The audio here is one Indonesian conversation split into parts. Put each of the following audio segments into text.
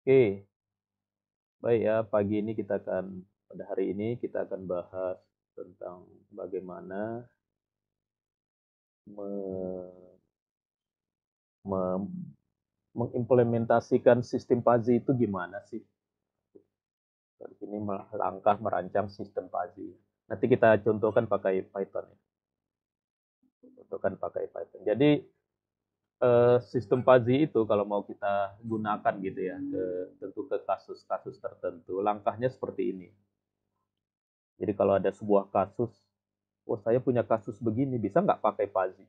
Oke, baik ya. Pada hari ini kita akan bahas tentang bagaimana me- me- mengimplementasikan sistem Pazi itu gimana sih? Ini langkah merancang sistem Pazi. Nanti kita contohkan pakai Python ya. Contohkan pakai Python. Jadi sistem Pazi itu kalau mau kita gunakan gitu ya, tentu ke kasus-kasus tertentu, langkahnya seperti ini. Jadi kalau ada sebuah kasus, oh saya punya kasus begini, bisa nggak pakai Pazi?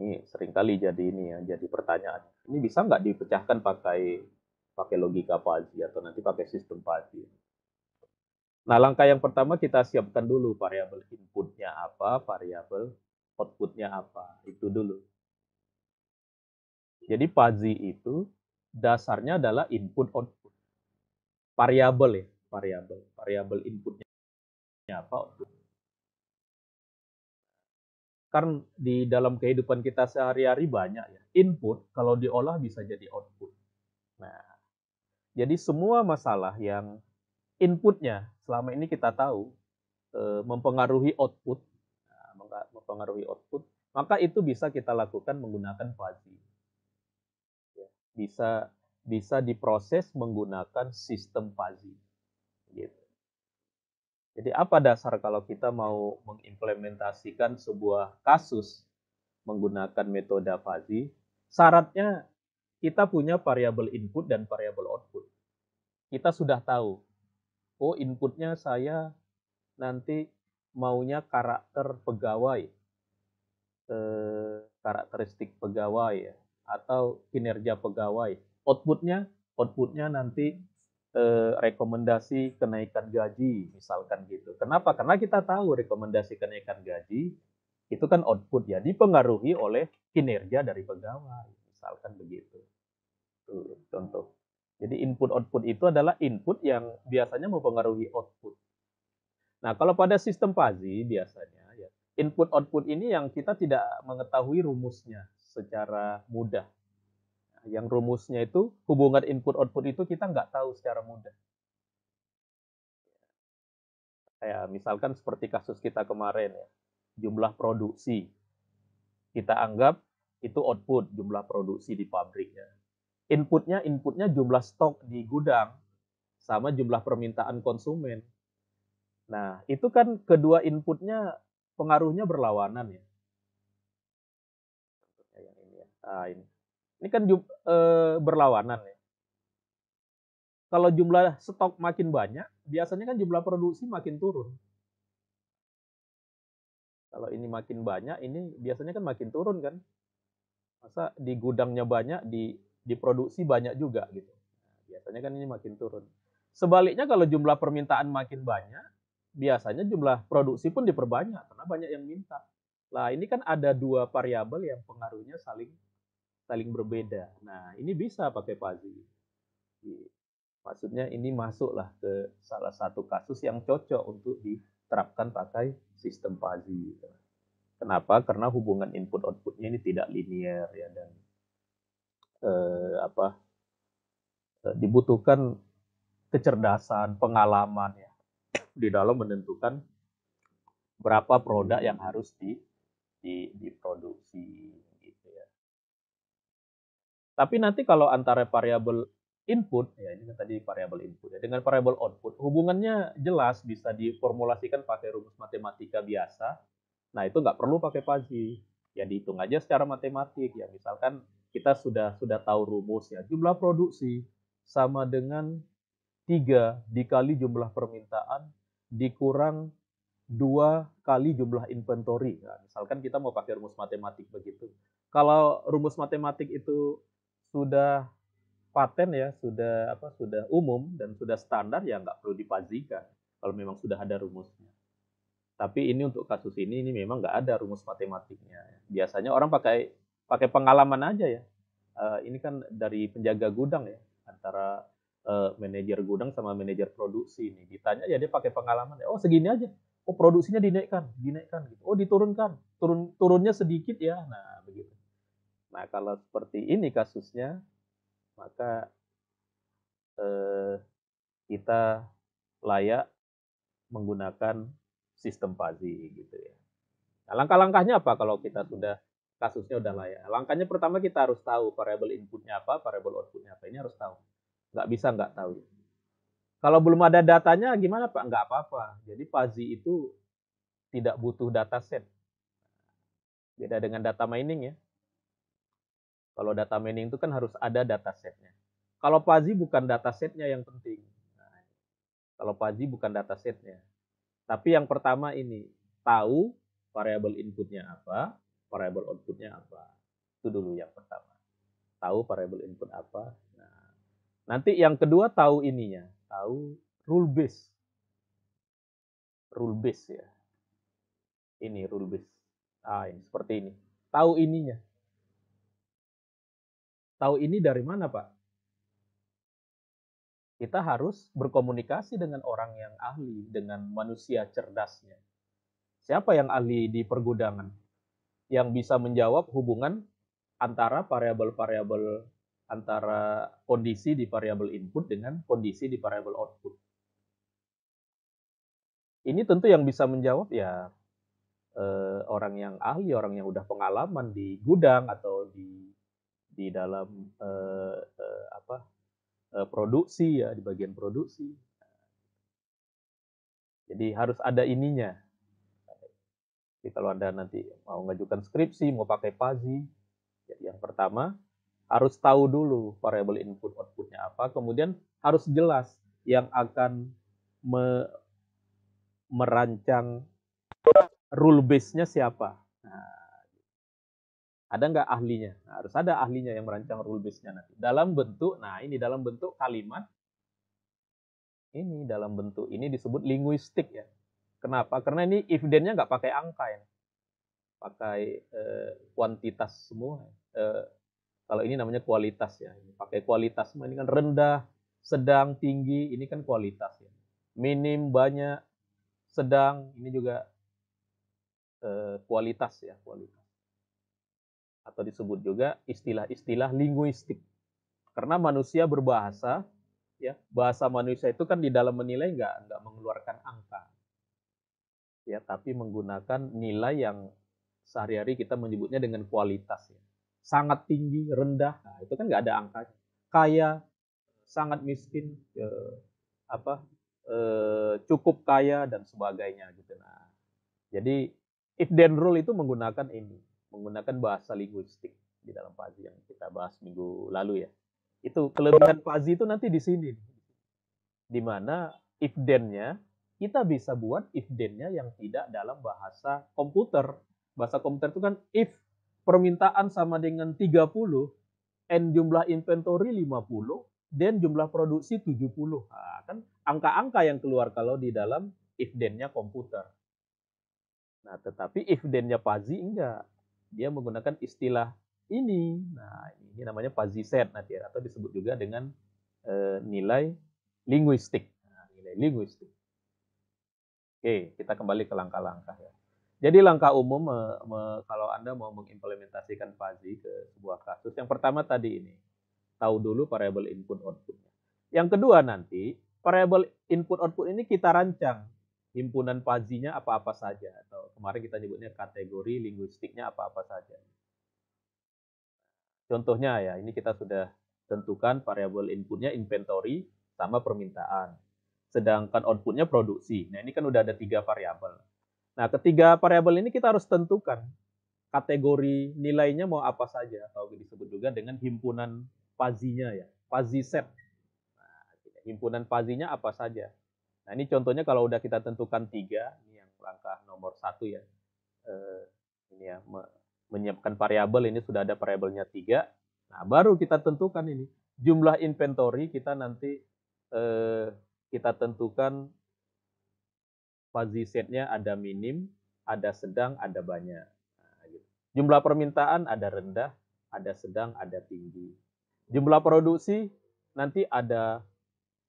Ini seringkali jadi ini ya, jadi pertanyaan. Ini bisa nggak dipecahkan pakai pakai logika Fuzzy atau nanti pakai sistem Fuzzy? Nah, langkah yang pertama kita siapkan dulu variabel inputnya apa, variabel outputnya apa, itu dulu. Jadi Fuzzy itu dasarnya adalah input output. Variabel ya, variabel. Variabel inputnya apa, output. Kan di dalam kehidupan kita sehari-hari banyak ya. Input kalau diolah bisa jadi output. Nah, jadi semua masalah yang inputnya selama ini kita tahu mempengaruhi output, mempengaruhi output, maka itu bisa kita lakukan menggunakan Fuzzy. Ya. Bisa bisa diproses menggunakan sistem Fuzzy. Gitu. Jadi apa dasar kalau kita mau mengimplementasikan sebuah kasus menggunakan metode Fuzzy? Syaratnya kita punya variabel input dan variabel output. Kita sudah tahu, oh inputnya saya nanti maunya karakter pegawai, karakteristik pegawai ya, atau kinerja pegawai. Outputnya, outputnya nanti rekomendasi kenaikan gaji, misalkan gitu. Kenapa? Karena kita tahu rekomendasi kenaikan gaji itu kan output ya, dipengaruhi oleh kinerja dari pegawai, misalkan begitu. Tuh, contoh. Jadi input output itu adalah input yang biasanya mempengaruhi output. Nah, kalau pada sistem Fuzzy biasanya ya, input output ini yang kita tidak mengetahui rumusnya secara mudah. Nah, yang rumusnya itu hubungan input output itu kita nggak tahu secara mudah. Kayak misalkan seperti kasus kita kemarin ya, jumlah produksi. Kita anggap itu output jumlah produksi di pabriknya. Inputnya jumlah stok di gudang sama jumlah permintaan konsumen. Nah, itu kan kedua inputnya pengaruhnya berlawanan ya. Yang ini ya. Nah, ini kan berlawanan ya. Kalau jumlah stok makin banyak, biasanya kan jumlah produksi makin turun. Kalau ini makin banyak, ini biasanya kan makin turun kan. Masa di gudangnya banyak, diproduksi banyak juga gitu. Nah, biasanya kan ini makin turun. Sebaliknya kalau jumlah permintaan makin banyak, biasanya jumlah produksi pun diperbanyak karena banyak yang minta. Nah, ini kan ada dua variabel yang pengaruhnya saling saling berbeda. Nah, ini bisa pakai Fuzzy. Maksudnya ini masuklah ke salah satu kasus yang cocok untuk diterapkan pakai sistem Fuzzy. Kenapa? Karena hubungan input outputnya ini tidak linear ya dan apa dibutuhkan kecerdasan, pengalaman ya di dalam menentukan berapa produk yang harus diproduksi gitu ya. Tapi nanti kalau antara variabel input, ya ini kan tadi variabel input ya, dengan variabel output, hubungannya jelas bisa diformulasikan pakai rumus matematika biasa. Nah itu nggak perlu pakai Fuzzy, ya dihitung aja secara matematik ya. Misalkan kita sudah tahu rumus ya, jumlah produksi sama dengan 3 dikali jumlah permintaan dikurang 2 kali jumlah inventory. Nah, misalkan kita mau pakai rumus matematik begitu. Kalau rumus matematik itu sudah paten ya, sudah umum dan sudah standar ya nggak perlu dipazikan kalau memang sudah ada rumusnya. Tapi ini untuk kasus ini memang nggak ada rumus matematiknya. Biasanya orang pakai pakai pengalaman aja ya. Ini kan dari penjaga gudang ya, antara manajer gudang sama manajer produksi ini. Ditanya ya dia pakai pengalaman. Oh segini aja. Oh produksinya dinaikkan, dinaikkan gitu. Oh diturunkan, turunnya sedikit ya. Nah begitu. Nah kalau seperti ini kasusnya, maka eh, kita layak menggunakan sistem fuzzy gitu ya. Nah, langkah-langkahnya apa kalau kita sudah kasusnya udah layak? Langkahnya pertama kita harus tahu variabel inputnya apa, variabel outputnya apa. Ini harus tahu. Nggak bisa nggak tahu. Kalau belum ada datanya gimana Pak? Nggak apa-apa. Jadi fuzzy itu tidak butuh dataset. Beda dengan data mining ya. Kalau data mining itu kan harus ada datasetnya. Kalau fuzzy bukan datasetnya yang penting. Nah, kalau fuzzy bukan datasetnya. Tapi yang pertama ini, tahu variabel inputnya apa, variabel outputnya apa. Itu dulu yang pertama. Tahu variabel input apa. Nah, nanti yang kedua tahu ininya, tahu rule base. Rule base ya. Ini rule base. Ini seperti ini. Tahu ininya. Tahu ini dari mana, Pak? Kita harus berkomunikasi dengan orang yang ahli, dengan manusia cerdasnya. Siapa yang ahli di pergudangan? Yang bisa menjawab hubungan antara variabel-variabel, antara kondisi di variabel input dengan kondisi di variabel output. Ini tentu yang bisa menjawab ya orang yang ahli, orang yang udah pengalaman di gudang atau di dalam produksi ya, di bagian produksi. Jadi harus ada ininya. Jadi kalau Anda nanti mau mengajukan skripsi, mau pakai fuzzy, jadi yang pertama harus tahu dulu variabel input outputnya apa, kemudian harus jelas yang akan merancang rule base-nya siapa. Nah, ada nggak ahlinya? Nah, harus ada ahlinya yang merancang rule base-nya nanti. Dalam bentuk, nah ini dalam bentuk kalimat, ini dalam bentuk ini disebut linguistik ya. Kenapa? Karena ini if then-nya nggak pakai angka ya, pakai kuantitas semua. Kalau ini namanya kualitas ya, ini pakai kualitas semua. Ini kan rendah, sedang, tinggi, ini kan kualitas ya. Minim, banyak, sedang, ini juga kualitas ya, kualitas. Atau disebut juga istilah-istilah linguistik. Karena manusia berbahasa, ya bahasa manusia itu kan di dalam menilai nggak mengeluarkan angka, ya tapi menggunakan nilai yang sehari-hari kita menyebutnya dengan kualitas ya. Sangat tinggi, rendah, nah, itu kan nggak ada angkanya. Kaya, sangat miskin, apa cukup kaya dan sebagainya gitu. Nah, jadi if then rule itu menggunakan ini, menggunakan bahasa linguistik di dalam fuzzy yang kita bahas minggu lalu ya. Itu kelebihan fuzzy itu nanti di sini, di mana if then-nya kita bisa buat if then-nya yang tidak dalam bahasa komputer. Bahasa komputer itu kan if permintaan sama dengan 30, N jumlah inventory 50, then jumlah produksi 70. Nah, kan angka-angka yang keluar kalau di dalam if then-nya komputer. Nah, tetapi if then-nya fuzzy enggak. Dia menggunakan istilah ini. Nah, ini namanya fuzzy set nanti atau disebut juga dengan nilai linguistik. Nah, nilai linguistik. Oke, kita kembali ke langkah-langkah ya. Jadi langkah umum kalau Anda mau mengimplementasikan fuzzy ke sebuah kasus, yang pertama tadi ini, tahu dulu variabel input outputnya. Yang kedua nanti, variabel input output ini kita rancang himpunan fuzzy-nya apa-apa saja, atau kemarin kita nyebutnya kategori linguistiknya apa-apa saja. Contohnya ya, ini kita sudah tentukan variabel inputnya inventory sama permintaan. Sedangkan outputnya produksi. Nah, ini kan udah ada 3 variabel. Nah, ketiga variabel ini kita harus tentukan kategori nilainya mau apa saja, atau disebut juga dengan himpunan fuzzy-nya ya, fuzzy set. Nah, himpunan fuzzy-nya apa saja. Nah, ini contohnya kalau udah kita tentukan 3, ini yang langkah nomor 1 ya. Ini ya, menyiapkan variabel, ini sudah ada variabelnya 3. Nah, baru kita tentukan ini. Jumlah inventory kita nanti kita tentukan fuzzy set-nya ada minim, ada sedang, ada banyak. Nah, gitu. Jumlah permintaan ada rendah, ada sedang, ada tinggi. Jumlah produksi nanti ada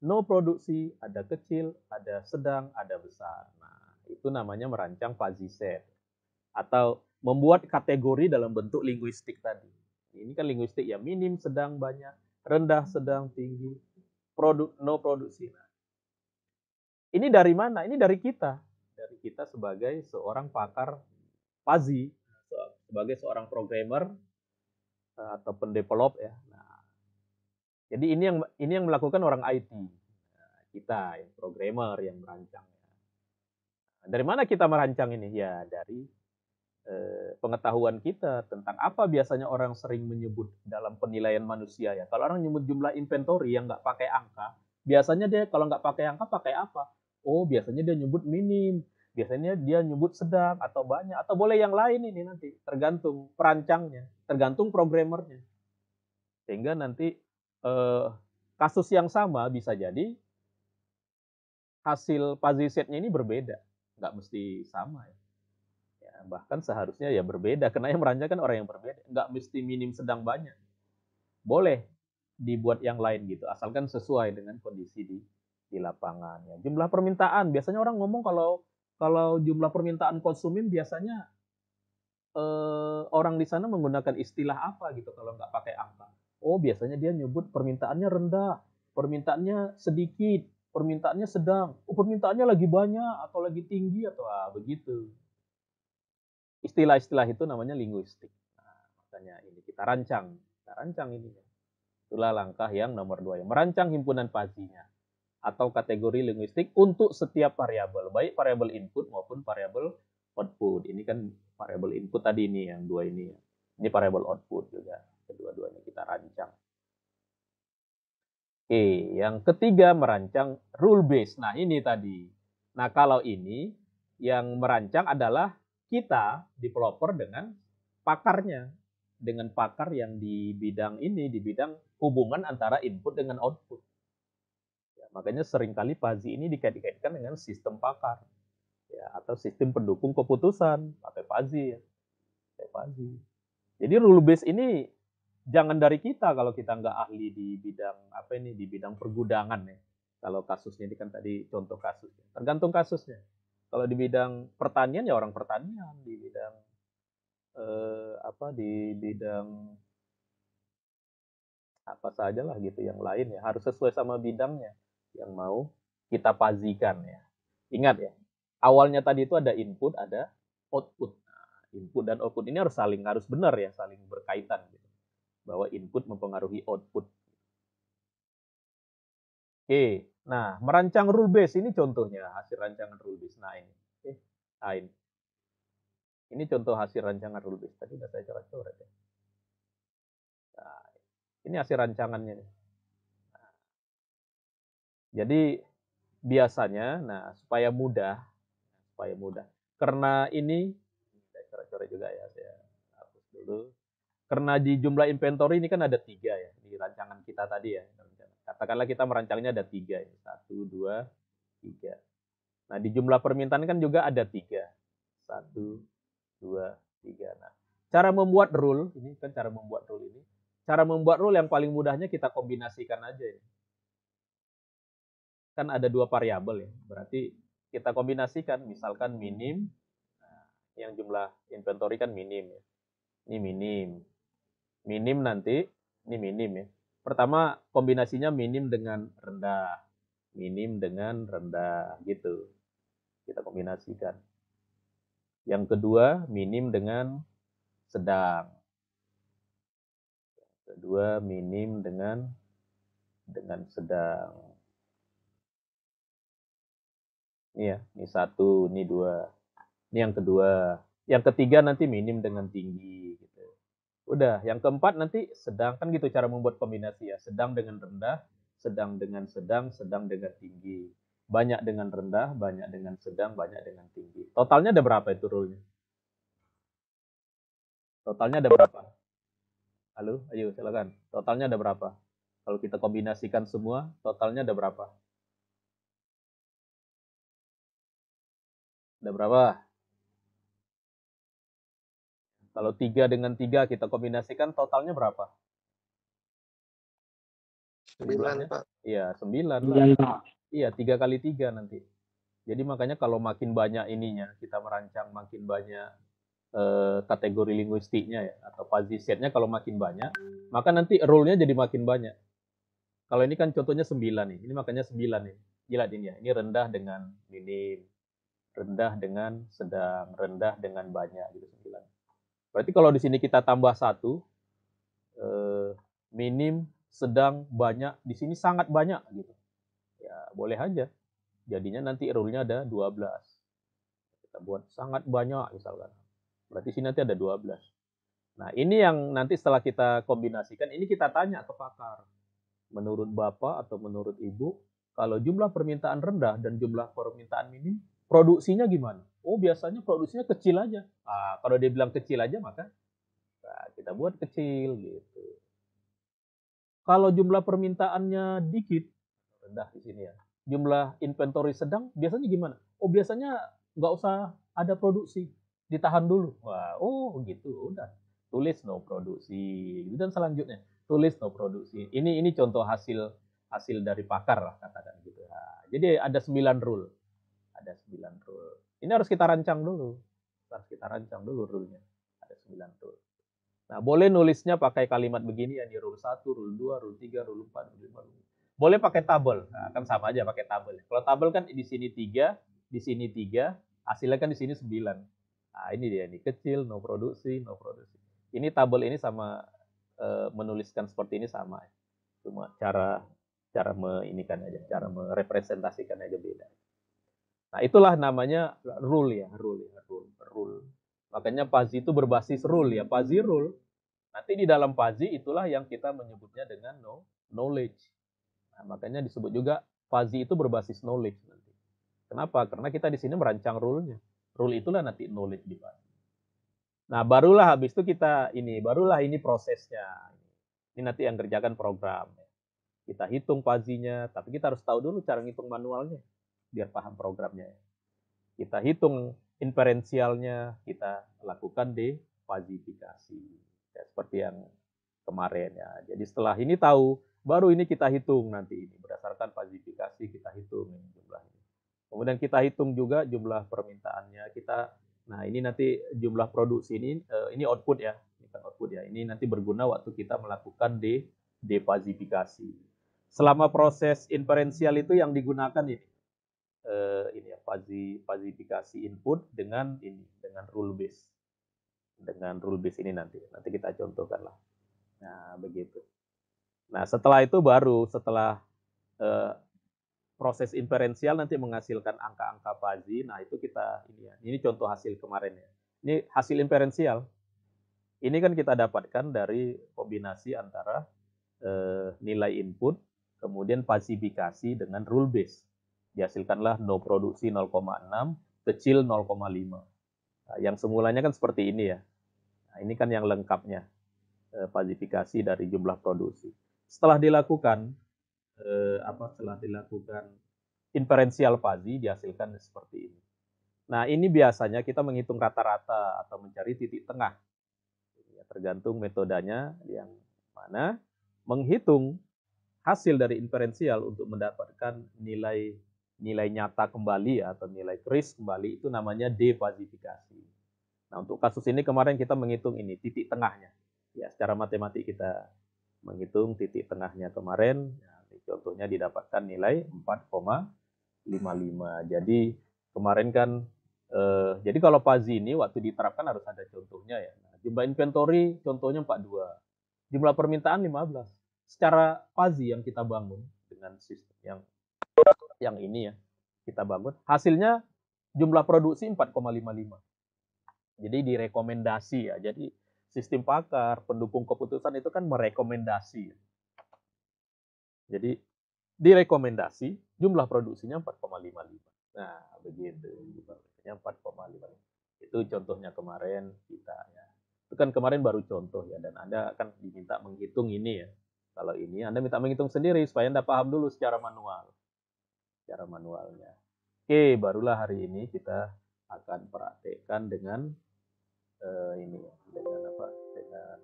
no produksi, ada kecil, ada sedang, ada besar. Nah, itu namanya merancang fuzzy set. Atau membuat kategori dalam bentuk linguistik tadi. Ini kan linguistik ya, minim, sedang, banyak. rendah, sedang, tinggi, no produksi. Nah, ini dari mana? Ini dari kita. Dari kita sebagai seorang pakar fuzzy, sebagai seorang programmer atau pendevelop ya. Nah, jadi ini yang melakukan orang IT. Nah, kita yang programmer yang merancang. Nah, dari mana kita merancang ini? Ya dari pengetahuan kita tentang apa biasanya orang sering menyebut dalam penilaian manusia ya. Kalau orang nyebut jumlah inventory yang nggak pakai angka, biasanya dia kalau nggak pakai angka pakai apa? Oh, biasanya dia nyebut minim, biasanya dia nyebut sedang atau banyak atau boleh yang lain ini nanti tergantung perancangnya, tergantung programmernya. Sehingga nanti kasus yang sama bisa jadi hasil fuzzy setnya ini berbeda, nggak mesti sama ya. Ya, bahkan seharusnya ya berbeda karena yang merancang kan orang yang berbeda, nggak mesti minim sedang banyak, boleh dibuat yang lain gitu asalkan sesuai dengan kondisi di lapangan ya. Jumlah permintaan biasanya orang ngomong kalau kalau jumlah permintaan konsumen biasanya orang di sana menggunakan istilah apa gitu kalau nggak pakai angka. Oh biasanya dia nyebut permintaannya rendah, permintaannya sedikit, permintaannya sedang, oh, permintaannya lagi banyak atau lagi tinggi atau begitu. Istilah-istilah itu namanya linguistik. Nah, makanya ini kita rancang ini. Itulah langkah yang nomor 2, yang merancang himpunan fuzzy-nya atau kategori linguistik untuk setiap variabel, baik variabel input maupun variabel output. Ini kan variabel input tadi ini yang 2 ini. Ini variabel output juga. Kedua-duanya kita rancang. Oke, yang ketiga merancang rule base. Nah, ini tadi. Nah, kalau ini yang merancang adalah kita developer dengan pakarnya, dengan pakar yang di bidang ini, di bidang hubungan antara input dengan output. Ya, makanya seringkali fuzzy ini dikait-kaitkan dengan sistem pakar, ya, atau sistem pendukung keputusan, pakai fuzzy ya, pakai fuzzy. Jadi rule base ini jangan dari kita kalau kita nggak ahli di bidang apa ini, di bidang pergudangan ya. Kalau kasusnya ini kan tadi contoh kasusnya, tergantung kasusnya. Kalau di bidang pertanian ya orang pertanian, di bidang di bidang apa saja lah gitu yang lain ya harus sesuai sama bidangnya yang mau kita pazikan ya. Ingat ya, awalnya tadi itu ada input, ada output. Nah, input dan output ini harus benar ya, saling berkaitan gitu. Bahwa input mempengaruhi output. Oke, nah merancang rule base ini contohnya hasil rancangan rule base. Nah ini, ini contoh hasil rancangan rule base. Tadi udah saya coret-coret ya. Nah, ini hasil rancangannya. Nah, jadi biasanya, nah supaya mudah. Karena ini, saya coret-coret juga ya, saya hapus dulu. Karena di jumlah inventory ini kan ada 3 ya di rancangan kita tadi ya. Katakanlah kita merancangnya ada 3 ya, 1, 2, 3. Nah di jumlah permintaan kan juga ada 3, 1, 2, 3. Nah cara membuat rule ini kan cara membuat rule ini. Cara membuat rule yang paling mudahnya kita kombinasikan aja ya. Kan ada 2 variabel ya, berarti kita kombinasikan, misalkan minim, nah, yang jumlah inventory kan minim ya. Ini minim. Minim nanti, ini minim ya. Pertama kombinasinya minim dengan rendah. Minim dengan rendah gitu. Kita kombinasikan. Yang kedua minim dengan sedang. Yang kedua minim dengan sedang. Ini ya, ini 1, ini 2. Ini yang kedua. Yang ketiga nanti minim dengan tinggi gitu. Udah, yang keempat nanti sedang, kan gitu cara membuat kombinasi ya. Sedang dengan rendah, sedang dengan sedang dengan tinggi. Banyak dengan rendah, banyak dengan sedang, banyak dengan tinggi. Totalnya ada berapa itu rule-nya? Totalnya ada berapa? Halo, ayo silakan. Totalnya ada berapa? Kalau kita kombinasikan semua, totalnya ada berapa? Ada berapa? Kalau 3 dengan 3 kita kombinasikan totalnya berapa? 9, Jumlahnya? Pak. Iya, 9 lah. Iya, 3 kali 3 nanti. Jadi makanya kalau makin banyak ininya, kita merancang makin banyak kategori linguistiknya ya, atau fuzzy setnya kalau makin banyak, maka nanti rule-nya jadi makin banyak. Kalau ini kan contohnya 9 nih. Ini makanya 9 nih. Gila ini ya. Ini rendah dengan minim, rendah dengan sedang, rendah dengan banyak gitu 9. Berarti kalau di sini kita tambah 1, minim, sedang, banyak, di sini sangat banyak gitu. Ya, boleh aja. Jadinya nanti rule-nya ada 12. Kita buat sangat banyak misalkan. Berarti sini nanti ada 12. Nah, ini yang nanti setelah kita kombinasikan, ini kita tanya ke pakar. Menurut Bapak atau menurut Ibu, kalau jumlah permintaan rendah dan jumlah permintaan minim, produksinya gimana? Oh, biasanya produksinya kecil aja. Ah, kalau dia bilang kecil aja, maka nah, kita buat kecil gitu. Kalau jumlah permintaannya dikit, rendah di sini ya. Jumlah inventory sedang, biasanya gimana? Oh, biasanya nggak usah ada produksi, ditahan dulu. Wah, oh gitu, udah. Tulis no produksi. Dan selanjutnya, tulis no produksi. Ini contoh hasil hasil dari pakar lah katakan gitu. Nah, jadi ada 9 rule. Ada 9 rule. Ini harus kita rancang dulu. Harus kita rancang dulu rule-nya. Ada 9 rule. Nah, boleh nulisnya pakai kalimat begini ya, di rule 1, rule 2, rule 3, rule 4, rule 5, rule 6. Boleh pakai tabel. Nah, kan sama aja pakai tabel. Kalau tabel kan di sini 3, di sini 3, hasilnya kan di sini 9. Nah, ini dia nih, kecil, no produksi, no produksi. Ini tabel ini sama menuliskan seperti ini sama. Cuma cara cara meinikan aja, cara merepresentasikan aja beda. Nah, itulah namanya rule ya, rule. Makanya Pazi itu berbasis rule ya, Pazi rule. Nanti di dalam Pazi itulah yang kita menyebutnya dengan knowledge. Nah, makanya disebut juga Pazi itu berbasis knowledge nanti. Kenapa? Karena kita di sini merancang rule-nya. Rule itulah nanti knowledge di Pazi. Nah, barulah habis itu barulah ini prosesnya. Ini nanti yang kerjakan program. Kita hitung Pazinya, tapi kita harus tahu dulu cara ngitung manualnya biar paham programnya. Kita hitung inferensialnya, kita lakukan defazifikasi. Ya, seperti yang kemarin ya. Jadi setelah ini tahu, baru ini kita hitung nanti ini berdasarkan fazifikasi kita hitung ini jumlah ini. Kemudian kita hitung juga jumlah permintaannya. Nah ini nanti jumlah produksi ini output ya, ini kan output ya. Ini nanti berguna waktu kita melakukan defazifikasi. Selama proses inferensial itu yang digunakan ini ya fazifikasi input dengan rule base ini nanti kita contohkan lah. Nah begitu. Nah setelah itu setelah proses inferensial nanti menghasilkan angka-angka Fuzzy. Nah itu kita ini contoh hasil kemarin ya. Ini hasil inferensial. Ini kan kita dapatkan dari kombinasi antara nilai input kemudian falsifikasi dengan rule base. Dihasilkanlah no produksi 0,6, kecil 0,5. Nah, yang semulanya kan seperti ini ya. Nah, ini kan yang lengkapnya falsifikasi dari jumlah produksi. Setelah dilakukan inferensial fuzzy dihasilkan seperti ini. Nah, ini biasanya kita menghitung rata-rata atau mencari titik tengah. Tergantung metodenya yang mana menghitung hasil dari inferensial untuk mendapatkan nilai nyata kembali atau nilai kris kembali itu namanya defazifikasi. Nah, untuk kasus ini kemarin kita menghitung ini titik tengahnya. Ya, secara matematik kita menghitung titik tengahnya kemarin. Ya, contohnya didapatkan nilai 4,55. Jadi kemarin kan jadi kalau Fuzzy ini waktu diterapkan harus ada contohnya ya. Nah, jumlah inventory contohnya 42. Jumlah permintaan 15. Secara Fuzzy yang kita bangun dengan sistem yang ini ya, kita bangun, hasilnya jumlah produksi 4,55. Jadi direkomendasi ya. Jadi sistem pakar, pendukung keputusan itu kan merekomendasi. Jadi direkomendasi jumlah produksinya 4,55. Nah, begitu. Jumlahnya 4,55. Itu contohnya kemarin kita ya. Itu kan kemarin baru contoh ya, dan Anda kan diminta menghitung ini ya. Kalau ini Anda minta menghitung sendiri supaya Anda paham dulu secara manual. Secara manualnya. Oke, barulah hari ini kita akan praktekkan dengan ini ya, dengan apa? Dengan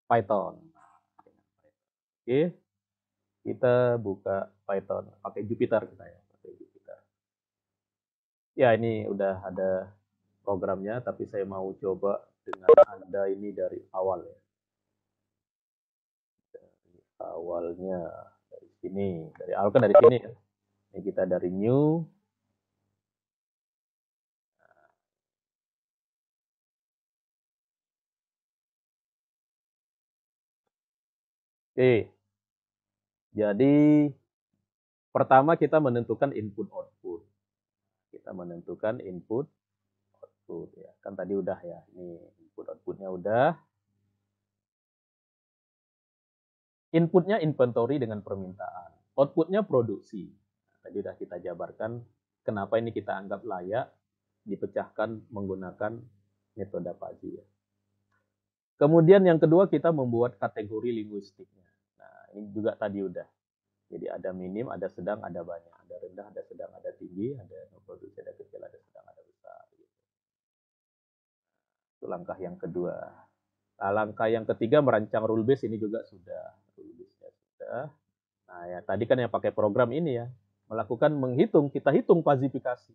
Python. Oke, kita buka Python pakai Jupyter kita ya, pakai Jupyter. Ya, ini udah ada programnya, tapi saya mau coba dengan Anda ini dari awal ya. awalnya dari sini, dari awal kan dari sini ya. Ini kita dari new. Oke, jadi pertama kita menentukan input output. Kita menentukan input output ya. Kan tadi udah ya. Ini input outputnya udah. Inputnya inventory dengan permintaan. Outputnya produksi. Tadi udah kita jabarkan kenapa ini kita anggap layak dipecahkan menggunakan metode Fuzzy ya. Kemudian yang kedua kita membuat kategori linguistiknya. Nah, ini juga tadi udah. Jadi ada minim, ada sedang, ada banyak. Ada rendah, ada sedang, ada tinggi, ada no produksi, ada kecil, ada sedang, ada besar. Itu langkah yang kedua. Nah, langkah yang ketiga merancang rule base ini juga sudah. Rule base-nya sudah. Nah, ya tadi kan yang pakai program ini ya. Melakukan menghitung, kita hitung fazifikasi.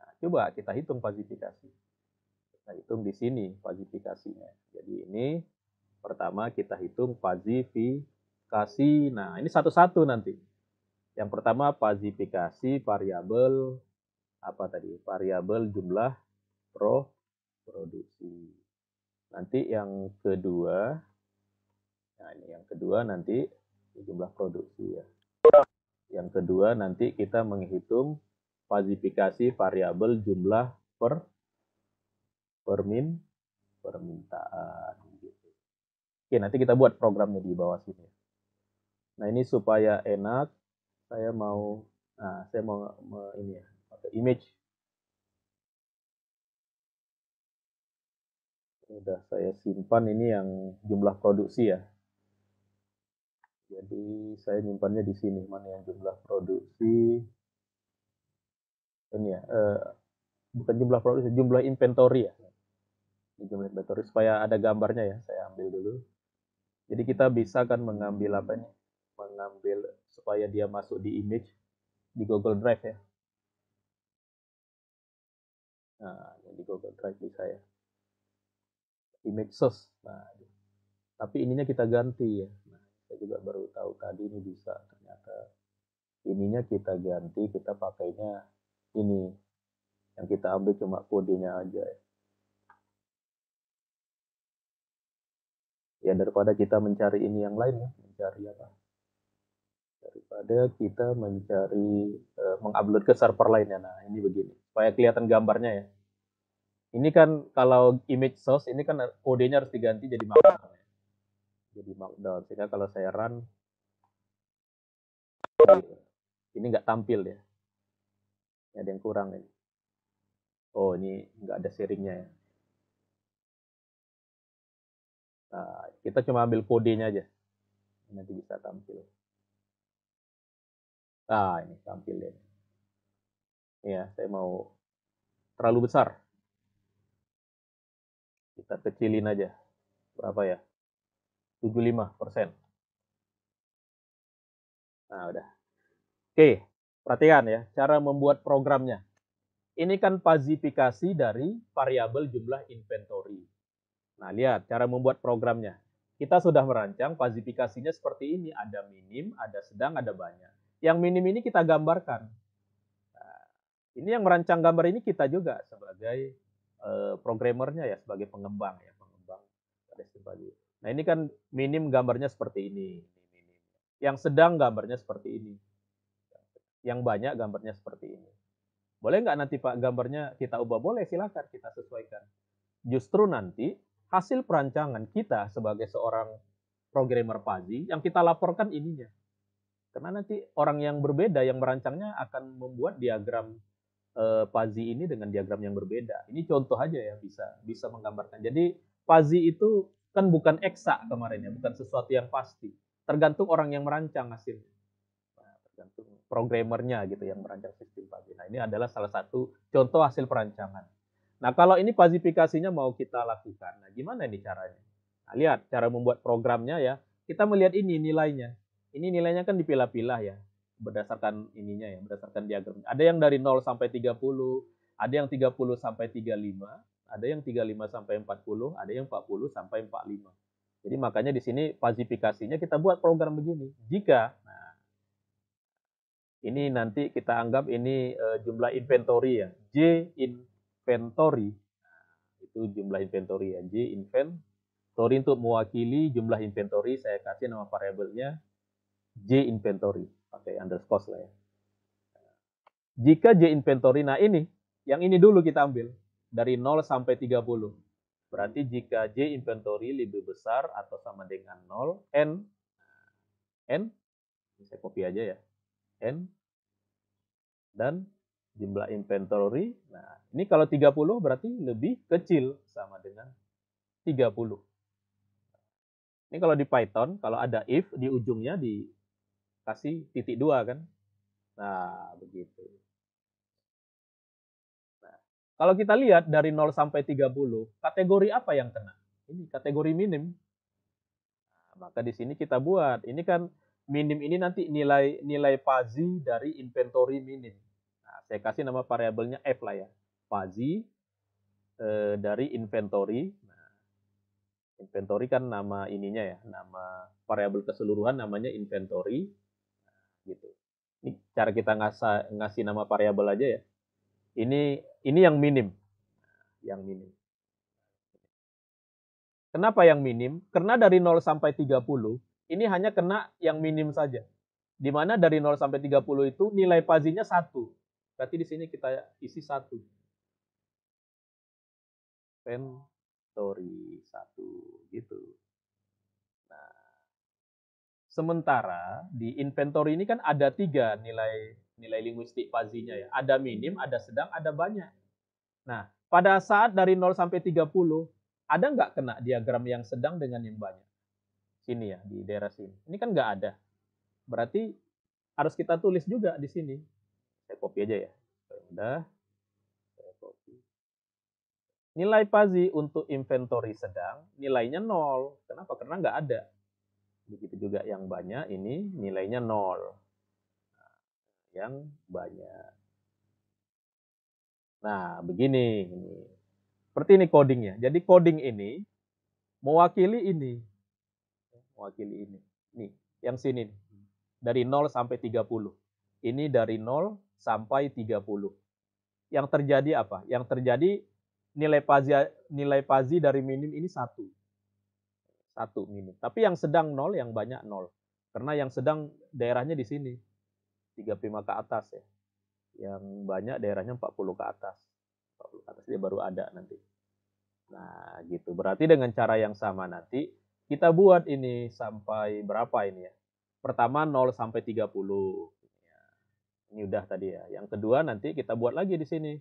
Nah, coba kita hitung fazifikasi. Kita hitung di sini fazifikasinya. Jadi ini pertama kita hitung fazifikasi. Nah, ini satu-satu nanti. Yang pertama fazifikasi variabel apa tadi? Variabel jumlah produksi. Nanti yang kedua, nah ini yang kedua nanti jumlah produksi ya. Yang kedua nanti kita menghitung fazifikasi variabel jumlah permintaan. Gitu. Oke, nanti kita buat programnya di bawah sini. Nah ini supaya enak, saya mau ini ya, pakai image. Udah saya simpan ini yang jumlah produksi ya. Jadi saya nyimpannya di sini, mana yang jumlah produksi. Ini ya, bukan jumlah produksi, jumlah inventory ya. Ini jumlah inventory supaya ada gambarnya ya, saya ambil dulu. Jadi kita bisa kan mengambil apa ini? Mengambil supaya dia masuk di image di Google Drive ya. Nah, di Google Drive bisa ya. Image source. Nah, tapi ininya kita ganti ya. Nah, saya juga baru tahu tadi ini bisa ternyata ininya kita ganti, kita pakainya ini. Yang kita ambil cuma kodenya aja ya. Ya daripada kita mencari ini yang lain ya, mencari apa? Daripada kita mencari mengupload ke server lainnya. Nah, ini begini. Supaya kelihatan gambarnya ya. Ini kan kalau image source ini kan kodenya harus diganti jadi markdown. Jadi markdown. Sehingga kalau saya run ini nggak tampil ya. Ini ada yang kurang ini. Oh, ini nggak ada sharingnya ya. Nah, kita cuma ambil kodenya aja. Nanti bisa tampil. Nah, ini tampil ya. Ya, saya mau terlalu besar. Kita kecilin aja. Berapa ya? 75%. Nah, udah. Oke, perhatikan ya, cara membuat programnya. Ini kan fazifikasi dari variabel jumlah inventory. Nah, lihat cara membuat programnya. Kita sudah merancang fazifikasinya seperti ini. Ada minim, ada sedang, ada banyak. Yang minim ini kita gambarkan. Nah, ini yang merancang gambar ini kita juga sebagai programmernya ya, sebagai pengembang ya, pengembang. Nah, ini kan minim gambarnya seperti ini. Yang sedang gambarnya seperti ini. Yang banyak gambarnya seperti ini. Boleh nggak nanti Pak gambarnya kita ubah? Boleh, silakan kita sesuaikan. Justru nanti hasil perancangan kita sebagai seorang programmer Fuzzy yang kita laporkan ininya. Karena nanti orang yang berbeda yang merancangnya akan membuat diagram Fuzzy ini dengan diagram yang berbeda. Ini contoh aja ya bisa menggambarkan. Jadi Fuzzy itu kan bukan eksak kemarin ya, bukan sesuatu yang pasti. Tergantung orang yang merancang hasilnya. Nah, tergantung programmernya gitu yang merancang sistem Fuzzy. Nah, ini adalah salah satu contoh hasil perancangan. Nah, kalau ini fazifikasinya mau kita lakukan, nah gimana nih caranya? Nah, lihat cara membuat programnya ya. Kita melihat ini nilainya. Ini nilainya kan dipilah-pilah ya, berdasarkan ininya ya, berdasarkan diagram. Ada yang dari 0 sampai 30, ada yang 30 sampai 35, ada yang 35 sampai 40, ada yang 40 sampai 45. Jadi makanya di sini fazifikasinya kita buat program begini. Jika, nah ini nanti kita anggap ini jumlah inventory ya. J inventory, itu jumlah inventory ya. J inventory untuk mewakili jumlah inventory, saya kasih nama variabelnya J inventory, pakai underscore lah ya. Jika J inventory, nah ini, yang ini dulu kita ambil, dari 0 sampai 30. Berarti jika J inventory lebih besar atau sama dengan 0, N, saya copy aja ya, N, dan jumlah inventory, nah ini kalau 30 berarti lebih kecil sama dengan 30. Ini kalau di Python, kalau ada if di ujungnya dikasih titik 2 kan. Nah, begitu. Nah, kalau kita lihat dari 0 sampai 30, kategori apa yang kena? Ini kategori minim. Nah, maka di sini kita buat. Ini kan minim ini nanti nilai fuzzy dari inventory minim. Nah, saya kasih nama variabelnya F lah ya. Fuzzy dari inventory. Nah, inventory kan nama ininya ya, nama variabel keseluruhan namanya inventory. Nah, gitu. Ini cara kita ngasih nama variabel aja ya. Ini yang minim. Yang minim. Kenapa yang minim? Karena dari 0 sampai 30, ini hanya kena yang minim saja. Di mana dari 0 sampai 30 itu nilai fuzzy-nya 1. Berarti di sini kita isi 1. Inventory 1 gitu. Nah, sementara di inventory ini kan ada 3 nilai linguistik fuzzy-nya ya. Ada minim, ada sedang, ada banyak. Nah, pada saat dari 0 sampai 30, ada nggak kena diagram yang sedang dengan yang banyak? Sini ya, di daerah sini. Ini kan nggak ada. Berarti harus kita tulis juga di sini. Saya copy aja ya. Udah, saya copy. Nilai fuzzy untuk inventory sedang, nilainya 0. Kenapa? Karena nggak ada. Begitu juga yang banyak, ini nilainya 0. Yang banyak. Nah, begini. Seperti ini codingnya. Jadi coding ini mewakili ini. Mewakili ini. Nih, yang sini. Dari 0 sampai 30. Ini dari 0 sampai 30. Yang terjadi apa? Yang terjadi nilai fuzzy dari minim ini 1. 1 minim. Tapi yang sedang 0, yang banyak 0. Karena yang sedang daerahnya di sini. 35 ke atas ya. Yang banyak daerahnya 40 ke atas. 40 ke atas dia baru ada nanti. Nah, gitu. Berarti dengan cara yang sama nanti kita buat ini sampai berapa ini ya? Pertama 0 sampai 30. Ini udah tadi ya. Yang kedua nanti kita buat lagi di sini.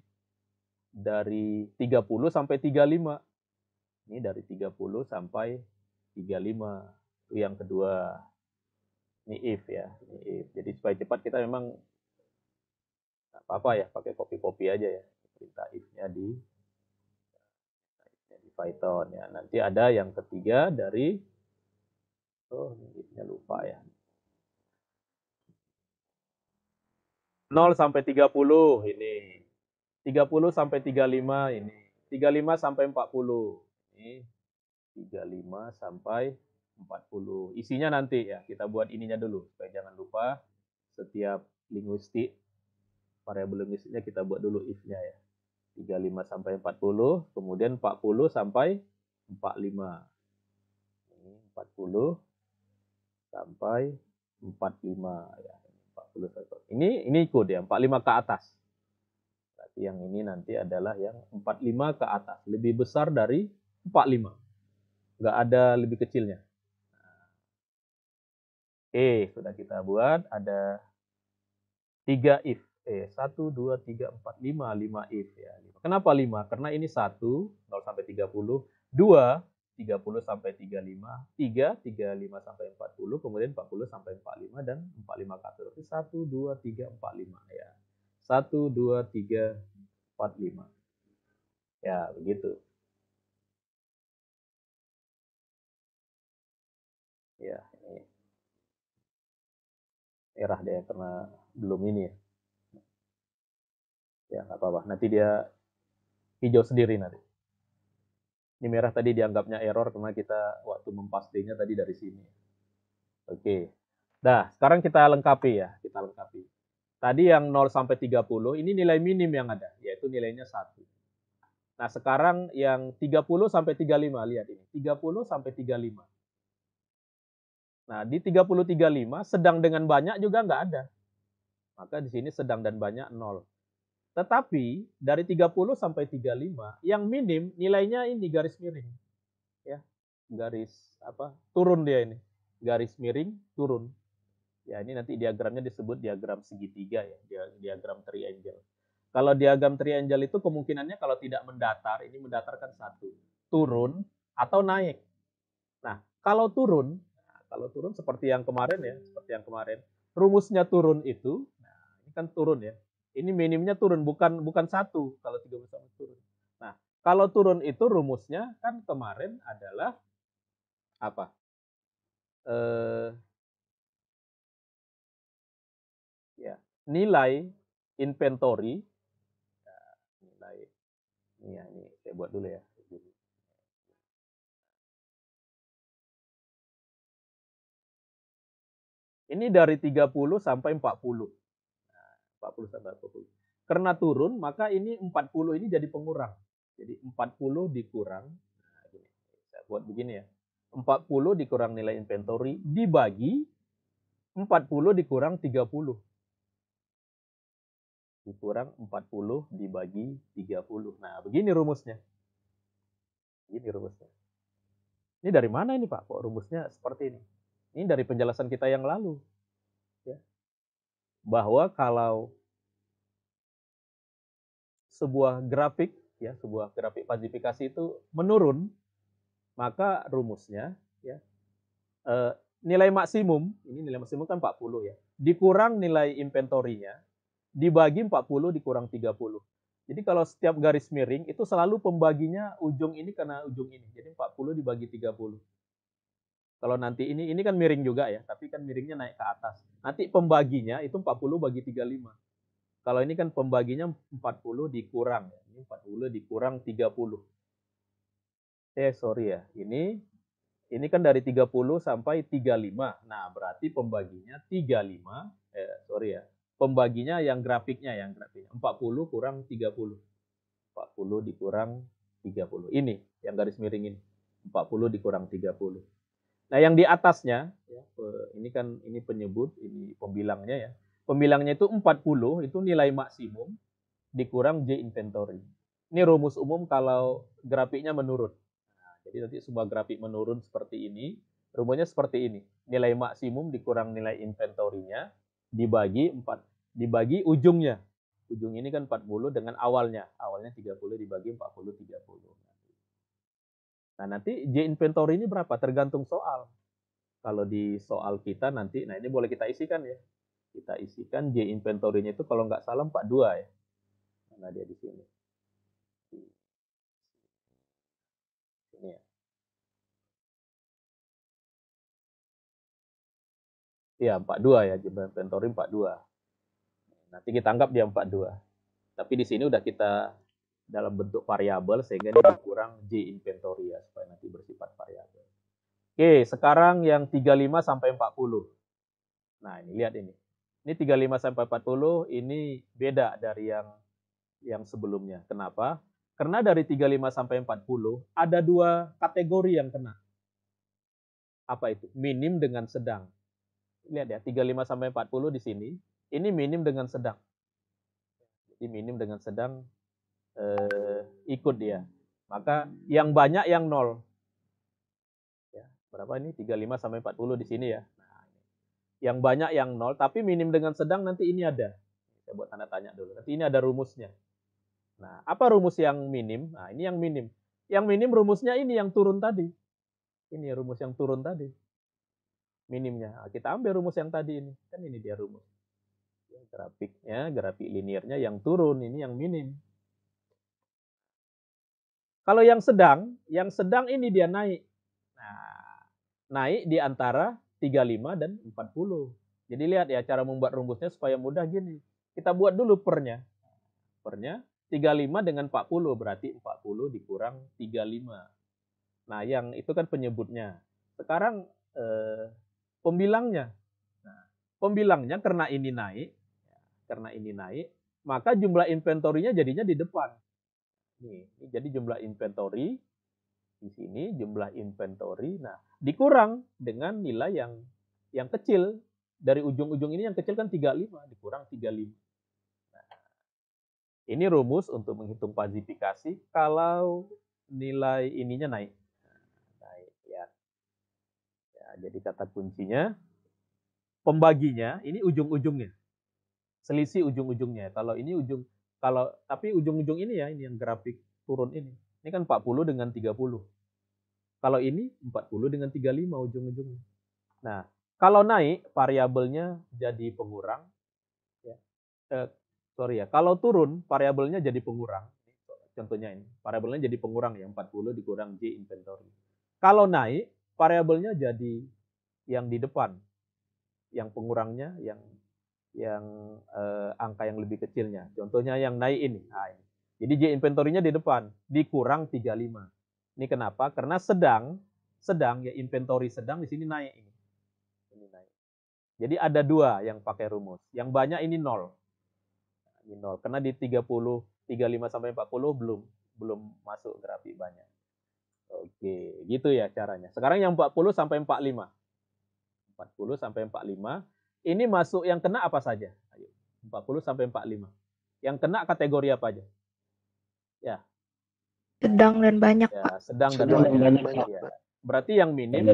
Dari 30 sampai 35. Ini dari 30 sampai 35. Itu yang kedua. Ini if ya. Ini if. Jadi supaya cepat kita memang apa-apa ya, pakai copy-copy aja ya. Perintah if-nya di Python ya. Nanti ada yang ketiga dari if-nya lupa ya. 0 sampai 30 ini. 30 sampai 35 ini. 35 sampai 40. Ini 35 sampai 40. Isinya nanti ya, kita buat ininya dulu supaya jangan lupa setiap linguistik variabel linguistiknya kita buat dulu if-nya ya. 35 sampai 40, kemudian 40 sampai 45. Ini 40 sampai 45 ya. 40 ini kode ya, 45 ke atas. Berarti yang ini nanti adalah yang 45 ke atas, lebih besar dari 45. Nggak ada lebih kecilnya. Oke, sudah kita buat. Ada 3 if. 1, 2, 3, 4, 5. 5 if ya. Kenapa 5? Karena ini 1, 0 sampai 30. 2, 30 sampai 35. 3, 35 sampai 40. Kemudian 40 sampai 45. Dan 45 ke atas. 1, 2, 3, 4, 5 ya. 1, 2, 3, 4, 5. Ya, begitu. Ya, ini merah deh karena belum ini ya. Ya, nggak apa-apa. Nanti dia hijau sendiri nanti. Ini merah tadi dianggapnya error karena kita waktu mempastenya tadi dari sini. Oke. Nah, sekarang kita lengkapi ya, kita lengkapi. Tadi yang 0 sampai 30 ini nilai minim yang ada, yaitu nilainya 1. Nah, sekarang yang 30 sampai 35, lihat ini. 30 sampai 35. Nah, di 30 35 sedang dengan banyak juga nggak ada. Maka di sini sedang dan banyak 0. Tetapi dari 30 sampai 35 yang minim nilainya ini garis miring. Ya. Garis apa? Turun dia ini. Garis miring turun. Ya, ini nanti diagramnya disebut diagram segitiga ya, diagram triangle. Kalau diagram triangle itu kemungkinannya kalau tidak mendatar, ini mendatarkan satu, turun atau naik. Nah, kalau turun seperti yang kemarin ya, seperti yang kemarin, rumusnya turun itu, nah ini kan turun ya, ini minimnya turun, bukan satu kalau 30 sama turun. Nah, kalau turun itu rumusnya kan kemarin adalah apa? Ya, nilai inventory, nilai ini ya, ini saya buat dulu ya. Ini dari 30 sampai 40. Nah, 40 sampai 40. Karena turun, maka ini 40 ini jadi pengurang. Jadi 40 dikurang, nah gini, saya buat begini ya. 40 dikurang nilai inventory dibagi 40 dikurang 30. Dikurang 40 dibagi 30. Nah, begini rumusnya. Ini rumusnya. Ini dari mana ini Pak? Kok rumusnya seperti ini? Ini dari penjelasan kita yang lalu. Ya. Bahwa kalau sebuah grafik, ya, sebuah grafik falsifikasi itu menurun, maka rumusnya ya, nilai maksimum, ini nilai maksimum kan 40 ya, dikurang nilai inventorinya, dibagi 40 dikurang 30. Jadi kalau setiap garis miring itu selalu pembaginya ujung ini kena ujung ini. Jadi 40 dibagi 30. Kalau nanti ini kan miring juga ya, tapi kan miringnya naik ke atas. Nanti pembaginya itu 40 bagi 35. Kalau ini kan pembaginya 40 dikurang, ini 40 dikurang 30. Sorry ya, ini kan dari 30 sampai 35. Nah, berarti pembaginya 35, sorry ya, pembaginya yang grafiknya, 40 kurang 30. 40 dikurang 30. Ini, yang garis miring ini. 40 dikurang 30. Nah, yang di atasnya, ya, ini kan ini penyebut, ini pembilangnya ya. Pembilangnya itu 40, itu nilai maksimum dikurang J inventory. Ini rumus umum kalau grafiknya menurun. Nah, jadi nanti semua grafik menurun seperti ini, rumusnya seperti ini. Nilai maksimum dikurang nilai inventory-nya dibagi 4, dibagi ujungnya. Ujung ini kan 40 dengan awalnya. Awalnya 30 dibagi 40 30. Nah, nanti J inventory ini berapa? Tergantung soal. Kalau di soal kita nanti, nah ini boleh kita isikan ya. Kita isikan J inventory-nya itu kalau nggak salah 42 ya. Nah, dia di sini. Ini ya. Iya, 42 ya, J inventory 42. Nanti kita anggap dia 42. Tapi di sini udah kita dalam bentuk variabel sehingga ini dikurang J inventory ya supaya nanti bersifat variabel. Oke, sekarang yang 35 sampai 40. Nah, ini lihat ini. Ini 35 sampai 40 ini beda dari yang sebelumnya. Kenapa? Karena dari 35 sampai 40 ada dua kategori yang kena. Apa itu? Minim dengan sedang. Lihat ya, 35 sampai 40 di sini, ini minim dengan sedang. Jadi minim dengan sedang ikut dia. Maka yang banyak yang 0. Ya, berapa ini? 35 sampai 40 di sini ya. Nah, yang banyak yang 0, tapi minim dengan sedang nanti ini ada. Saya buat tanda tanya dulu. Nanti ini ada rumusnya. Nah, apa rumus yang minim? Nah, ini yang minim. Yang minim rumusnya ini yang turun tadi. Ini rumus yang turun tadi. Minimnya. Nah, kita ambil rumus yang tadi ini. Kan ini dia rumus. Ya, grafiknya, grafik linearnya yang turun, ini yang minim. Kalau yang sedang ini dia naik. Nah, naik di antara 35 dan 40. Jadi lihat ya cara membuat rumusnya supaya mudah gini. Kita buat dulu pernya. Pernya 35 dengan 40 berarti 40 dikurang 35. Nah, yang itu kan penyebutnya. Sekarang pembilangnya. Nah, pembilangnya karena ini naik, maka jumlah inventorinya jadinya di depan. Nih, jadi jumlah inventory di sini jumlah inventory. Nah, dikurang dengan nilai yang kecil. Dari ujung-ujung ini yang kecil kan 35, dikurang 35. Nah, ini rumus untuk menghitung pazifikasi kalau nilai ininya naik. Naik ya. Ya, jadi kata kuncinya pembaginya ini ujung-ujungnya. Selisih ujung-ujungnya. Tapi ujung-ujung ini ya, ini yang grafik turun ini. Ini kan 40 dengan 30. Kalau ini 40 dengan 35 ujung-ujungnya. Nah, kalau naik variabelnya jadi pengurang ya. Kalau turun variabelnya jadi pengurang. Contohnya ini, variabelnya jadi pengurang ya, 40 dikurang J inventory. Kalau naik variabelnya jadi yang di depan. Yang pengurangnya yang angka yang lebih kecilnya. Contohnya yang naik ini. Nah, ini. Jadi J inventory-nya di depan, dikurang 35. Ini kenapa? Karena sedang ya inventory sedang di sini naik ini. Ini naik. Jadi ada dua yang pakai rumus. Yang banyak ini 0. Ini 0. Karena di 30, 35 sampai 40 belum masuk grafik banyak. Oke, gitu ya caranya. Sekarang yang 40 sampai 45. 40 sampai 45. Ini masuk yang kena apa saja? Ayo. 40 sampai 45. Yang kena kategori apa aja? Ya. Sedang dan banyak, Ya, Pak. sedang dan banyak. Ya. Berarti yang minim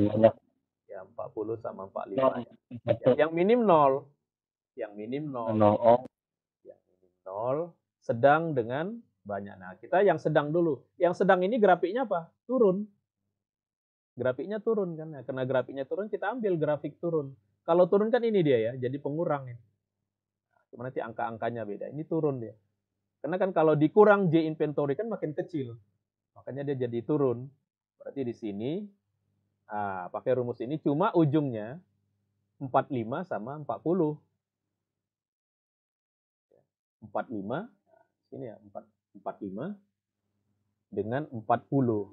ya 40 sama 45 ya. Yang minim 0. Yang minim 0. Yang minim 0, sedang dengan banyak. Nah, kita yang sedang dulu. Yang sedang ini grafiknya apa? Turun. Grafiknya turun kan. Nah, karena grafiknya turun, kita ambil grafik turun. Kalau turun kan ini dia ya, jadi pengurang ini. Cuma nanti angka-angkanya beda. Ini turun dia. Karena kan kalau dikurang J inventory kan makin kecil. Makanya dia jadi turun. Berarti di sini pakai rumus ini cuma ujungnya 45 sama 40. 45 ini ya 45 dengan 40.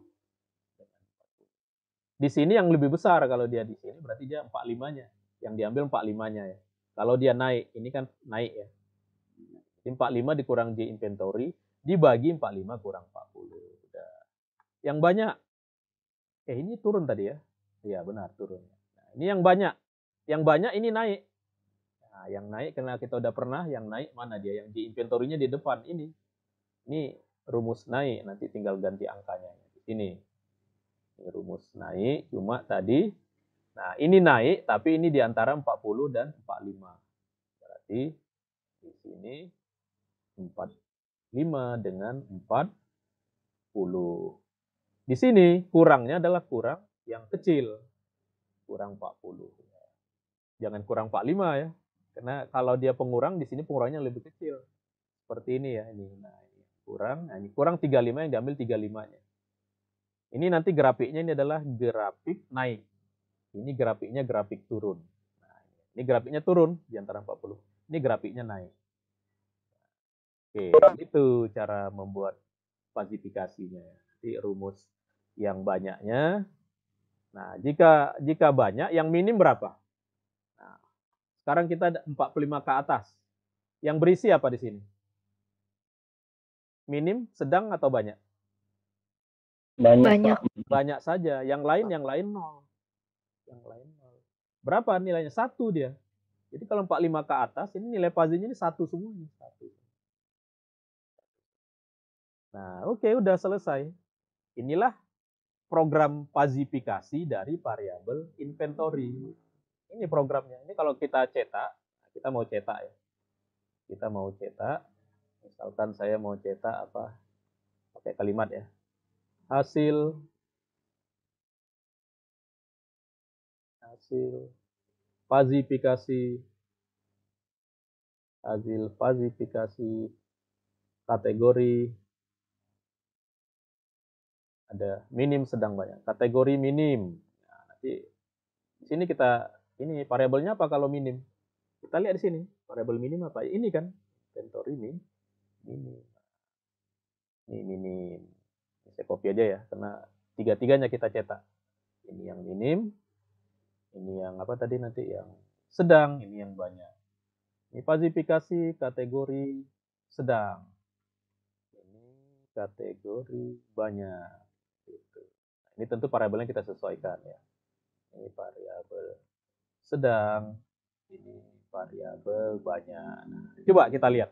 Di sini yang lebih besar kalau dia di sini berarti dia 45-nya. Yang diambil 45-nya ya. Kalau dia naik, ini kan naik ya. 45 dikurang J inventory dibagi 45 kurang 40. Udah. Yang banyak ini turun tadi ya. Iya benar turun. Nah, ini yang banyak. Yang banyak ini naik. Nah, yang naik karena kita udah pernah yang naik mana dia yang di inventory-nya di depan ini. Ini rumus naik nanti tinggal ganti angkanya di sini. Ini rumus naik cuma tadi nah ini naik tapi ini di antara 40 dan 45. Berarti di sini 45 dengan 40. Di sini kurangnya adalah kurang yang kecil. Kurang 40. Jangan kurang 45 ya. Karena kalau dia pengurang di sini pengurangnya lebih kecil. Seperti ini ya ini. Nah, ini kurang. Nah, ini kurang 35 yang diambil 35-nya. Ini nanti grafiknya ini adalah grafik naik. Ini grafiknya grafik turun. Nah, ini grafiknya turun di antara 40. Ini grafiknya naik. Oke, itu cara membuat pazifikasinya. Jadi rumus yang banyaknya. Nah, jika banyak, yang minim berapa? Nah, sekarang kita ada 45 ke atas. Yang berisi apa di sini? Minim, sedang atau banyak? Banyak. Banyak saja. Yang lain 0. Yang lain 0. Berapa nilainya? 1 dia. Jadi kalau 45 ke atas, ini nilai pazinya ini 1 semuanya. 1. Nah, oke, udah selesai. Inilah program pazifikasi dari variabel inventory. Ini programnya. Ini kalau kita cetak, kita mau cetak ya. Kita mau cetak, misalkan saya mau cetak apa? Pakai kalimat ya. Hasil pazifikasi kategori ada minim sedang banyak. Kategori minim. Nah, nanti di sini ini variabelnya apa kalau minim? Kita lihat di sini. Variabel minim apa? Ini kan inventory minim. Ini minim. Ini saya copy aja ya karena Tiga-tiganya kita cetak. Ini yang minim, ini yang apa tadi nanti yang sedang, ini yang banyak. Ini falsifikasi kategori sedang. Ini kategori banyak. Gitu. Ini tentu variabelnya kita sesuaikan ya. Ini variabel sedang, ini variabel banyak. Nah, coba kita lihat.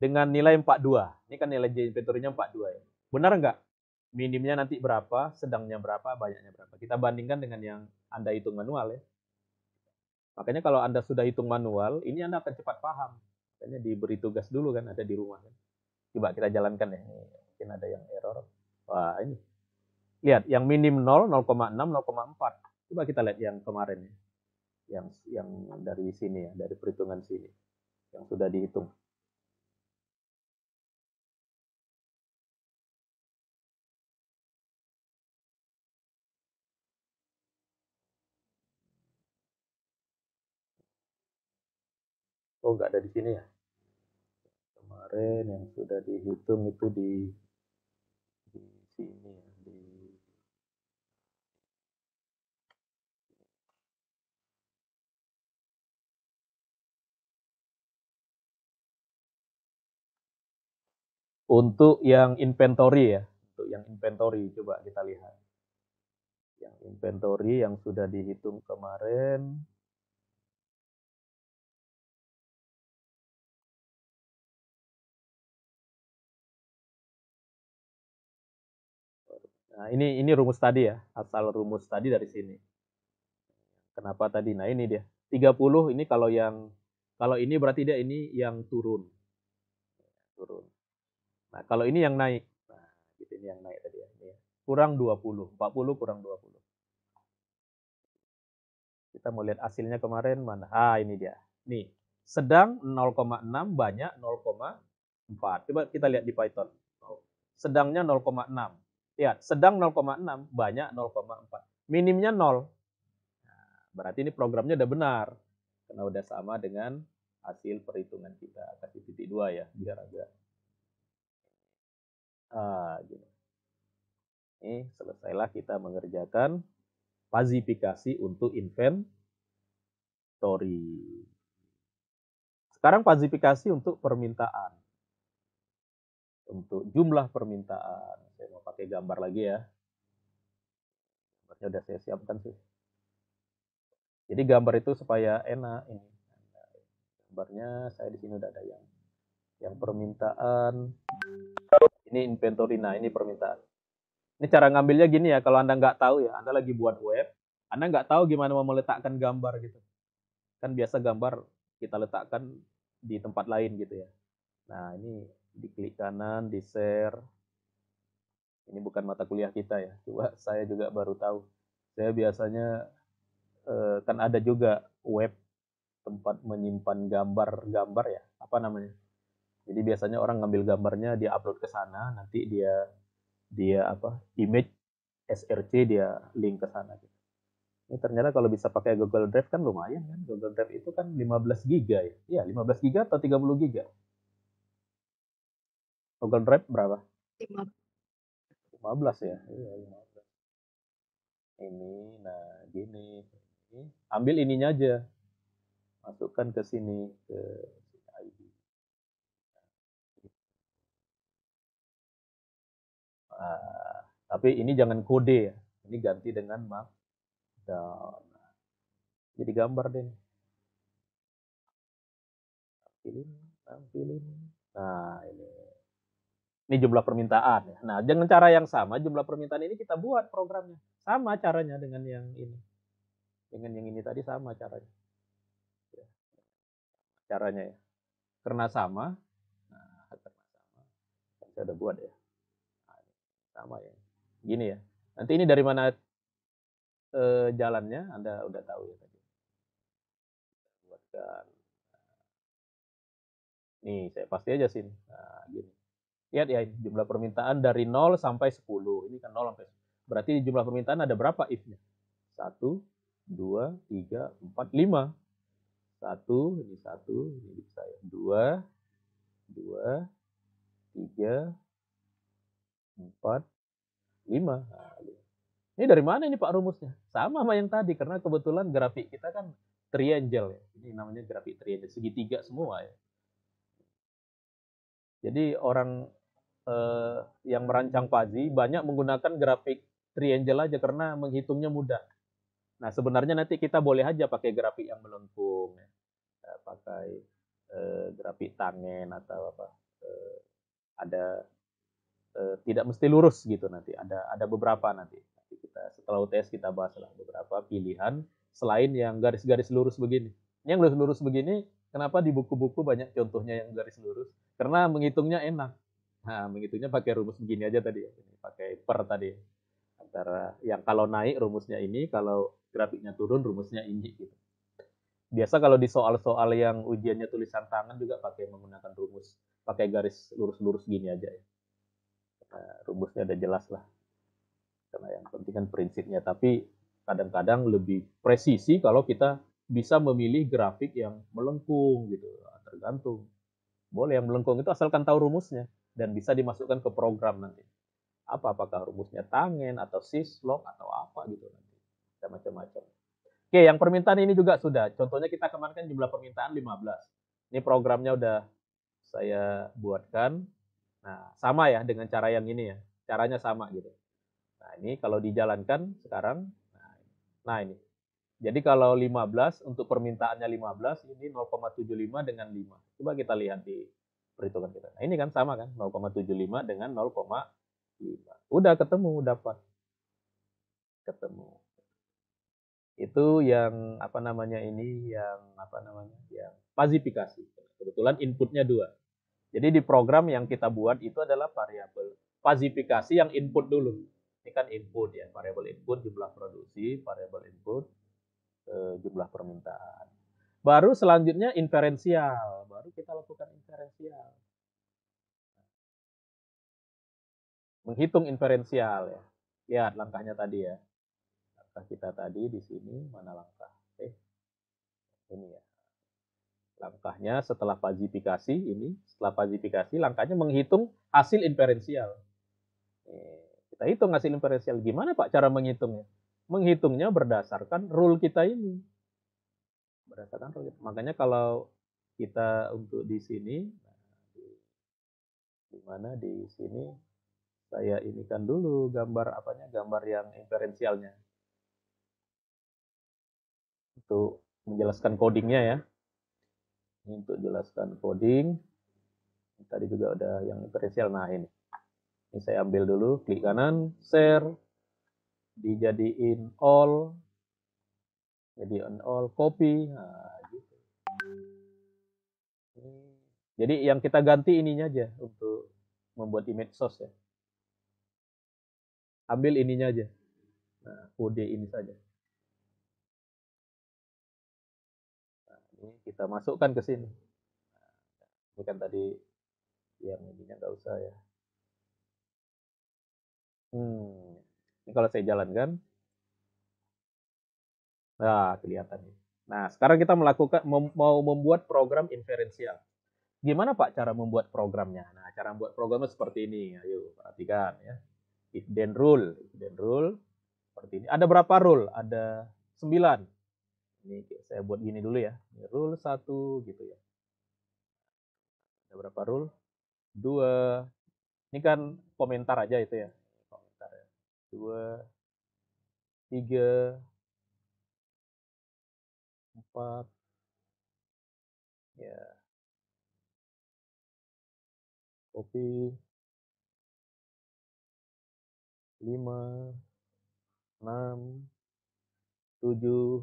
Dengan nilai 42. Ini kan nilai inventory-nya 42 ya. Benar nggak? Minimnya nanti berapa, sedangnya berapa, banyaknya berapa. Kita bandingkan dengan yang Anda hitung manual ya. Makanya kalau Anda sudah hitung manual, ini Anda akan cepat paham. Makanya diberi tugas dulu kan, ada di rumah kan. Coba kita jalankan ya. Ini mungkin ada yang error. Wah ini. Lihat, yang minim 0, 0,6, 0,4. Coba kita lihat yang kemarin ya. Yang dari sini ya, dari perhitungan sini. Yang sudah dihitung. Oh, nggak ada di sini ya. Kemarin yang sudah dihitung itu di sini ya, untuk yang inventory ya. Untuk yang inventory coba kita lihat. Yang inventory yang sudah dihitung kemarin. Nah, ini rumus tadi ya, asal rumus tadi dari sini. Kenapa tadi? Nah, ini dia. 30 ini kalau ini berarti dia ini yang turun. Turun. Nah, kalau ini yang naik. Nah, gitu ini yang naik tadi ya. Ini ya. Kurang 20, 40 kurang 20. Kita mau lihat hasilnya kemarin mana? Ah, ini dia. Nih, sedang 0,6, banyak 0,4. Coba kita lihat di Python. Sedangnya 0,6. Lihat, sedang 0,6, banyak 0,4. Minimnya 0. Nah, berarti ini programnya udah benar. Karena udah sama dengan hasil perhitungan kita. Kasih titik 2 ya, biar agak. Gini. Ini selesailah kita mengerjakan falsifikasi untuk inventory. Sekarang falsifikasi untuk permintaan. Untuk jumlah permintaan. Saya mau pakai gambar lagi ya. Gambarnya udah saya siapkan sih. Jadi gambar itu supaya enak ini. Gambarnya saya di sini udah ada yang permintaan. Ini inventory, nah ini permintaan. Ini cara ngambilnya gini ya, kalau Anda nggak tahu ya, Anda lagi buat web, Anda nggak tahu gimana mau meletakkan gambar gitu. Kan biasa gambar kita letakkan di tempat lain gitu ya. Nah ini diklik kanan, di share. Ini bukan mata kuliah kita ya, coba saya juga baru tahu. Saya biasanya kan ada juga web tempat menyimpan gambar-gambar ya, apa namanya. Jadi biasanya orang ngambil gambarnya, dia upload ke sana, nanti dia apa image SRC dia link ke sana gitu. Ini ternyata kalau bisa pakai Google Drive kan lumayan kan. Google Drive itu kan 15 giga ya. Iya, 15 giga atau 30 giga? Google Drive berapa? 15 ya. Iya, 15. Ini nah gini. Ambil ininya aja. Masukkan ke sini ke ID. Tapi ini jangan kode ya. Ini ganti dengan markdown. Jadi gambar deh. Tampilin. Nah, ini jumlah permintaan ya. Nah, dengan cara yang sama jumlah permintaan ini kita buat programnya. Sama caranya dengan yang ini. Dengan yang ini tadi sama caranya. Caranya ya. Karena sama. Nah, karena sama. Saya udah buat ya. Nah, sama ya. Gini ya. Nanti ini dari mana jalannya Anda udah tahu ya tadi. Buatkan. Nih, saya pasti aja sini. Nah, gini. Lihat ya, jumlah permintaan dari 0 sampai 10. Ini kan 0 sampai 10. Berarti jumlah permintaan ada berapa if-nya? 1, 2, 3, 4, 5. 1, ini bisa ya. 2, 2, 3, 4, 5. Nah, ini dari mana ini Pak rumusnya? Sama sama yang tadi, karena kebetulan grafik kita kan triangle ya. Ini namanya grafik triangle, segitiga semua ya. Jadi orang yang merancang Fuzzy banyak menggunakan grafik triangle aja karena menghitungnya mudah. Nah, sebenarnya nanti kita boleh aja pakai grafik yang melengkung, ya. Pakai grafik tangen atau apa. Ada tidak mesti lurus gitu nanti. Ada beberapa nanti. Nanti kita setelah UTS kita bahas lah beberapa pilihan selain yang garis-garis lurus begini. Yang lurus-lurus begini, kenapa di buku-buku banyak contohnya yang garis lurus? Karena menghitungnya enak. Nah, menghitungnya pakai rumus begini aja tadi ya. Ini pakai per tadi. Antara yang kalau naik rumusnya ini, kalau grafiknya turun rumusnya ini gitu. Biasa kalau di soal-soal yang ujiannya tulisan tangan juga pakai menggunakan rumus, pakai garis lurus-lurus gini aja ya. Nah, rumusnya udah jelas lah. Karena yang penting kan prinsipnya. Tapi kadang-kadang lebih presisi kalau kita bisa memilih grafik yang melengkung gitu. Tergantung. Boleh yang melengkung itu asalkan tahu rumusnya dan bisa dimasukkan ke program nanti. Apakah rumusnya tangen atau syslog atau apa gitu nanti. Ada macam-macam. Oke, yang permintaan ini juga sudah. Contohnya kita kemarin kan jumlah permintaan 15. Ini programnya udah saya buatkan. Nah, sama ya dengan cara yang ini ya. Caranya sama gitu. Nah, ini kalau dijalankan sekarang. Nah, ini. Jadi kalau 15 untuk permintaannya 15, ini 0,75 dengan 5. Coba kita lihat di perhitungan kita. Nah, ini kan sama kan, 0,75 dengan 0,5. Udah ketemu, dapat. Ketemu. Itu yang apa namanya ini, yang apa namanya, yang fazifikasi. Kebetulan inputnya 2. Jadi di program yang kita buat itu adalah variabel fazifikasi yang input dulu. Ini kan input ya, variabel input jumlah produksi, variabel input jumlah permintaan. Baru selanjutnya inferensial, baru kita lakukan inferensial. Menghitung inferensial ya. Lihat langkahnya tadi ya. Langkah kita tadi di sini mana langkah? Ini ya. Langkahnya setelah fazifikasi ini, setelah fazifikasi langkahnya menghitung hasil inferensial. Kita hitung hasil inferensial. Gimana Pak cara menghitungnya? Menghitungnya berdasarkan rule kita ini. Berdasarkan rule. Makanya kalau kita untuk di sini, di mana di sini saya inikan dulu gambar apanya, gambar yang inferensialnya. Untuk menjelaskan codingnya ya. Ini untuk jelaskan coding. Tadi juga ada yang inferensial. Nah ini. Ini saya ambil dulu, klik kanan, share, dijadiin all, jadi on all, copy. Nah, gitu. Jadi yang kita ganti ininya aja untuk membuat image source ya. Ambil ininya aja. Nah, kode ini saja. Nah, ini kita masukkan ke sini. Nah, ini kan tadi yang ininya nggak usah ya. Ini kalau saya jalankan, nah kelihatan nih. Nah, sekarang kita mau membuat program inferensial. Gimana Pak cara membuat programnya? Nah, cara membuat programnya seperti ini. Ayo perhatikan ya. If then rule seperti ini. Ada berapa rule? Ada 9. Ini saya buat gini dulu ya. Ini rule 1 gitu ya. Ada berapa rule? 2. Ini kan komentar aja itu ya. Komentar ya. 2, 3, 4, ya. Copy. 5, 6, 7,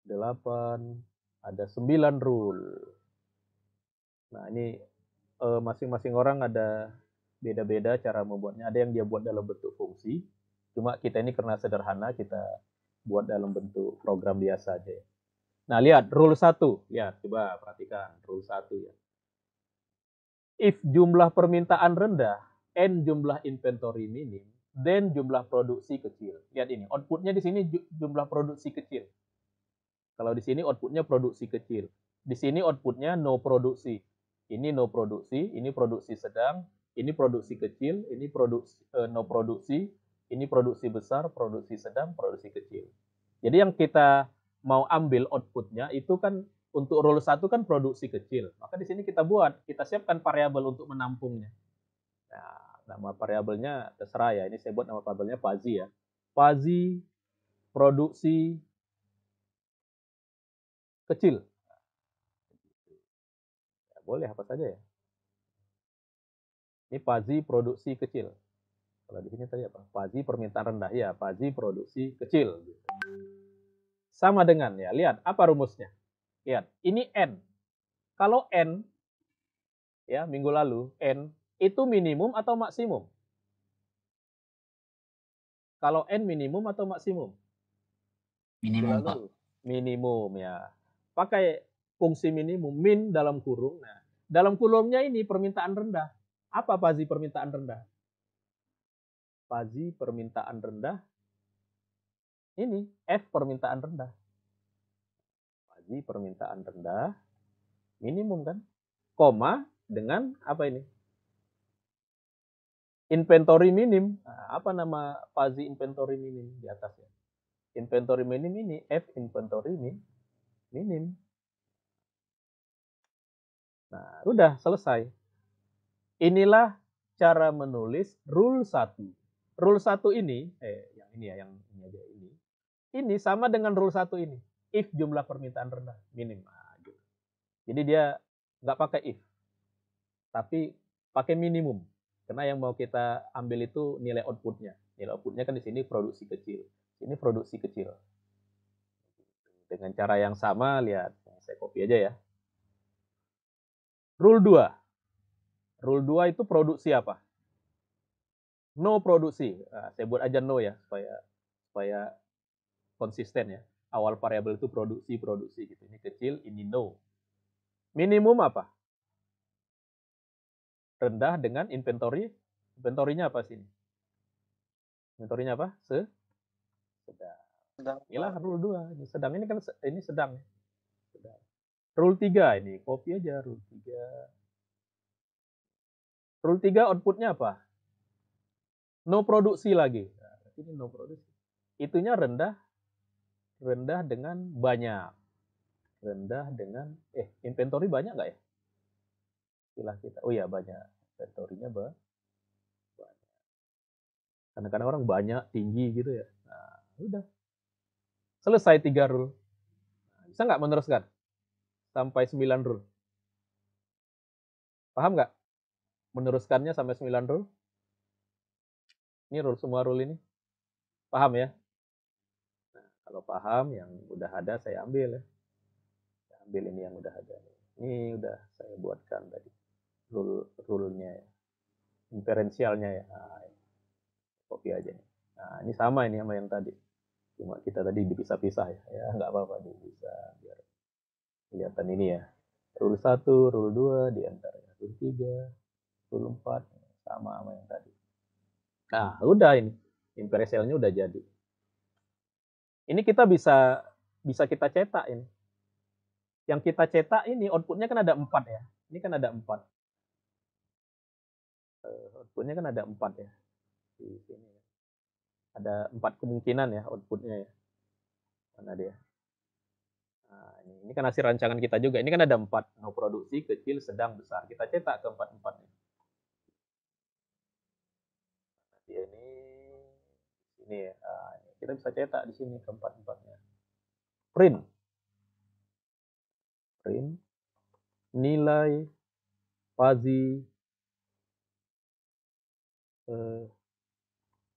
8, ada 9 rule. Nah, ini masing-masing orang ada beda-beda cara membuatnya. Ada yang dia buat dalam bentuk fungsi. Cuma kita ini karena sederhana, kita buat dalam bentuk program biasa aja. Nah, lihat rule 1. Lihat, coba perhatikan rule 1 ya. If jumlah permintaan rendah, N jumlah inventory minim, then jumlah produksi kecil. Lihat ini, outputnya di sini jumlah produksi kecil. Kalau di sini outputnya produksi kecil. Di sini outputnya no produksi. Ini no produksi, ini produksi sedang, Ini produksi kecil, ini produksi no produksi, ini produksi besar, produksi sedang, produksi kecil. Jadi yang kita mau ambil outputnya itu kan untuk rule 1 kan produksi kecil. Maka di sini kita siapkan variabel untuk menampungnya. Nah, nama variabelnya terserah ya. Ini saya buat nama variabelnya Fazi ya. Fazi produksi kecil. Ya, boleh apa saja ya. Ini Fazi produksi kecil. Kalau di sini tadi apa? Fazi permintaan rendah. Ya, Fazi produksi kecil. Sama dengan ya. Lihat apa rumusnya. Lihat, ini N. Kalau N ya minggu lalu N itu minimum atau maksimum? Kalau N minimum atau maksimum? Minimum, Pak. Minimum ya. Pakai fungsi minimum, min dalam kurung. Nah, dalam kurungnya ini permintaan rendah. Apa Fazi permintaan rendah? Fazi permintaan rendah. Ini F permintaan rendah. Fazi permintaan rendah. Minimum kan? Koma dengan apa ini? Inventory minim. Nah, apa nama Fazi inventory minim di atasnya? Inventory minim ini F inventory minim. Nah, udah selesai. Inilah cara menulis rule 1. Rule 1 ini, yang ini ya, yang ini aja ini. Ini sama dengan rule 1 ini. If jumlah permintaan rendah, minim. Nah, gitu. Jadi dia nggak pakai if, tapi pakai minimum. Karena yang mau kita ambil itu nilai outputnya. Nilai outputnya kan di sini produksi kecil. Ini produksi kecil. Dengan cara yang sama, lihat. Saya copy aja ya. Rule 2. Rule 2 itu produksi apa? No produksi. Nah, saya buat aja no ya, supaya konsisten ya. Awal variabel itu produksi gitu. Ini kecil, ini no. Minimum apa? Rendah dengan inventory. Inventorinya apa sini? Inventorinya apa? Sedang. Inilah rule 2. Ini sedang, ini kan ini sedang. Sedang. Rule 3 ini, copy aja rule 3. Rule 3 outputnya apa? No produksi lagi. Nah, ini no produksi. Itunya rendah dengan banyak. Rendah dengan inventory banyak nggak ya? Istilah kita. Oh ya banyak. Inventorinya banyak. Kadang-kadang orang banyak, tinggi gitu ya. Nah, udah. Selesai 3 rule. Nah, bisa nggak meneruskan? Sampai 9 rule. Paham nggak? Meneruskannya sampai 9 rule. Ini rule, semua rule ini. Paham ya? Nah, kalau paham, yang udah ada saya ambil ya. Saya ambil ini yang udah ada. Ini udah saya buatkan tadi. Rule-nya ya. Inferensialnya ya. Nah, copy aja nih. Nah, ini sama ini sama yang tadi. Cuma kita tadi dipisah-pisah ya. Ya, nggak apa-apa bisa biar kelihatan ini ya. Rule 1, rule 2 di antaranya. Rule 3, rule 4 sama yang tadi. Nah, udah ini. Inferensialnya udah jadi. Ini kita bisa kita cetak ini. Yang kita cetak ini outputnya kan ada 4 ya. Ini kan ada 4. Outputnya kan ada 4 ya. Di sini ya. Ada 4 kemungkinan ya outputnya ya. Mana dia? Nah, ini kan hasil rancangan kita juga. Ini kan ada 4. No produksi, kecil, sedang, besar. Kita cetak ke 4-4-nya. Nanti ini ya. Nah, kita bisa cetak di sini ke 4-4-nya. Print. Nilai Fazi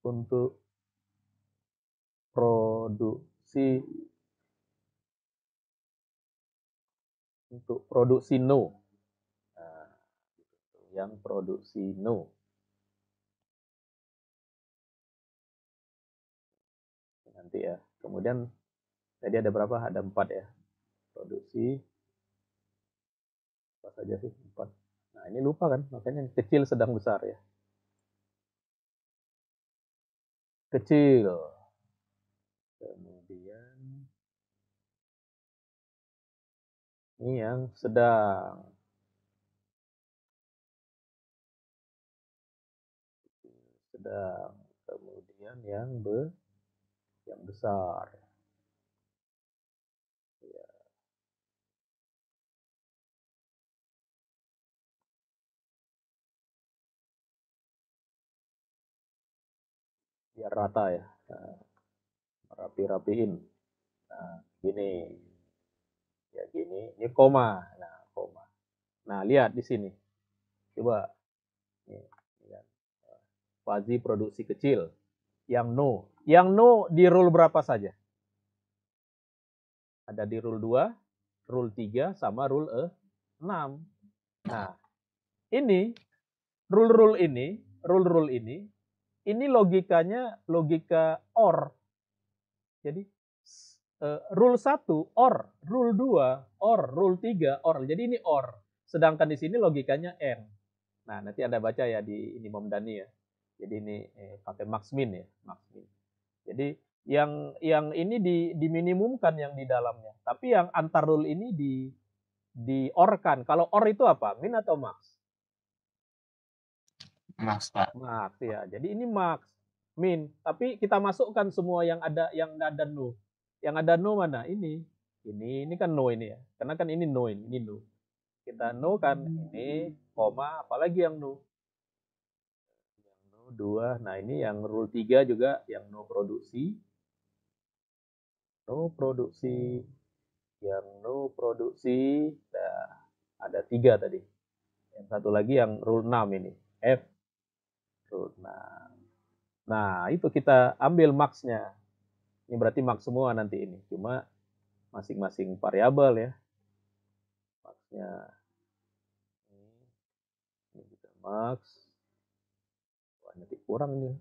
untuk produksi no. Nah, yang produksi no. Nanti ya. Kemudian tadi ada berapa? Ada 4 ya. Produksi apa saja sih? 4. Nah, ini lupa kan? Makanya kecil, sedang, besar ya. Kecil. Kemudian ini yang sedang. sedang. Kemudian yang besar. Ya. Biar rata ya. Nah, rapi-rapiin. Nah, gini. Ya gini, ini koma. Nah, koma. Nah, lihat di sini. Coba. Nih, lihat. Fazi produksi kecil. Yang no. Yang no di rule berapa saja? Ada di rule 2, rule 3, sama rule 6. Nah, ini rule-rule ini logikanya logika OR. Jadi rule 1 OR, rule 2 OR, rule 3 OR. Jadi ini OR. Sedangkan di sini logikanya AND. Nah, nanti Anda baca ya di ini Momdani ya. Jadi ini pakai max min ya, max min. Jadi yang ini diminimumkan yang di dalamnya. Tapi yang antar rule ini di OR-kan. Kalau OR itu apa? Min atau max? Max, Pak. Max ya. Jadi ini max, min. Tapi kita masukkan semua yang ada no. Yang ada no mana? Ini kan no ini ya. Karena kan ini no, ini no. Kita no kan ini, koma, apalagi yang no? Yang no 2. Nah, ini yang rule 3 juga yang no produksi. No produksi. Yang no produksi. Nah, ada 3 tadi. Yang satu lagi yang rule 6 ini. F. Rule 6. Nah, itu kita ambil max-nya. Ini berarti max semua nanti ini. Cuma masing-masing variabel ya. Max-nya. Ini kita max. Wah, nanti kurang nih.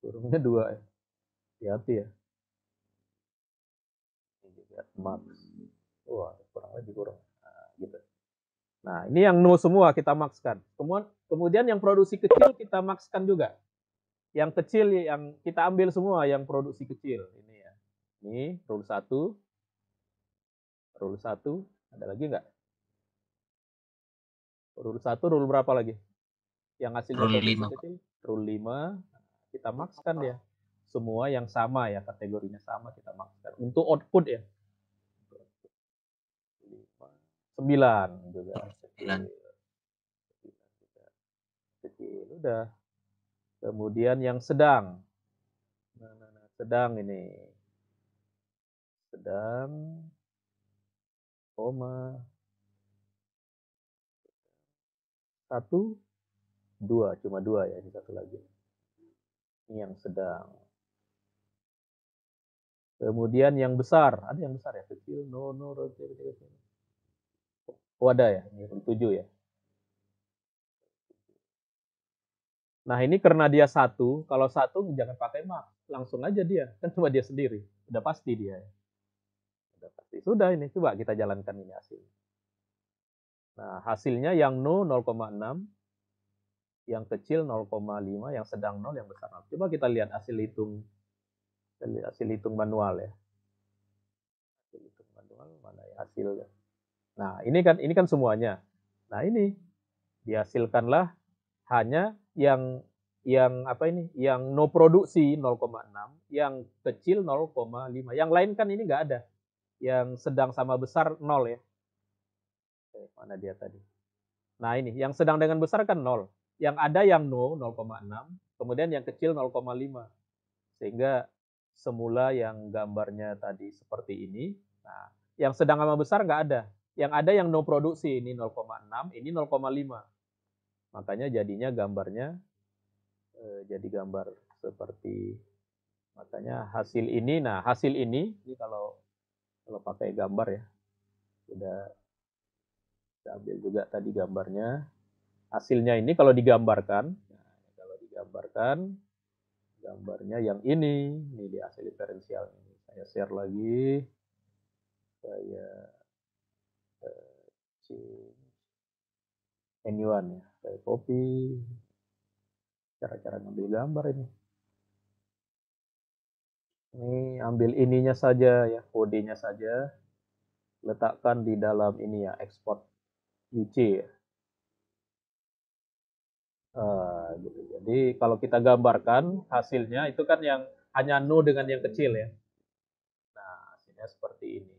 Kurungnya 2 ya. Hati-hati ya. Ini juga max. Wah, kurang lagi kurang. Nah, gitu. Nah, ini yang no semua kita maxkan. Kemudian yang produksi kecil kita maxkan juga. Yang kecil yang kita ambil semua yang produksi kecil. Ini ya. Ini rule 1. Rule 1. Ada lagi nggak? Rule 1, rule berapa lagi? Yang hasilnya Rule produksi 5. kecil? Rule 5. Kita maxkan ya. Semua yang sama ya, kategorinya sama kita maxkan. Untuk output ya. 9 juga. 9. Kecil. Udah. Kemudian yang sedang. Nah, sedang ini. Sedang. Koma. 1, 2. Cuma 2 ya. Ini satu lagi. Ini yang sedang. Kemudian yang besar. Ada yang besar ya? Kecil. No. Kecil. Oh, ada ya? Ini 7 ya. Nah, ini karena dia 1. Kalau 1 jangan pakai max. Langsung aja dia. Kan cuma dia sendiri. Udah pasti dia ya. Udah pasti. Sudah ini. Coba kita jalankan ini hasil. Nah, hasilnya yang no 0,6. Yang kecil 0,5. Yang sedang 0. Yang besar 0. Coba kita lihat hasil hitung manual ya. Hasil hitung manual mana ya hasilnya. Nah, ini kan semuanya. Nah, ini dihasilkanlah hanya yang apa ini? Yang no produksi 0,6, yang kecil 0,5. Yang lain kan ini nggak ada. Yang sedang sama besar 0 ya. Mana dia tadi? Nah, ini yang sedang dengan besar kan 0. Yang ada yang no 0,6, kemudian yang kecil 0,5. Sehingga semula yang gambarnya tadi seperti ini. Nah, yang sedang sama besar nggak ada. Yang ada yang no produksi, ini 0,6, ini 0,5. Makanya jadinya gambarnya jadi gambar seperti, makanya hasil ini. Nah, hasil ini kalau pakai gambar ya, udah kita ambil juga tadi gambarnya. Hasilnya ini kalau digambarkan, gambarnya yang ini di hasil diferensial ini. Saya share lagi. Saya anyone ya. Saya copy. Cara-cara ngambil gambar ini. Ini ambil ininya saja ya, kodenya saja. Letakkan di dalam ini ya, export UC ya. Gitu. Jadi kalau kita gambarkan hasilnya itu kan yang hanya no dengan yang kecil ya. Nah, hasilnya seperti ini.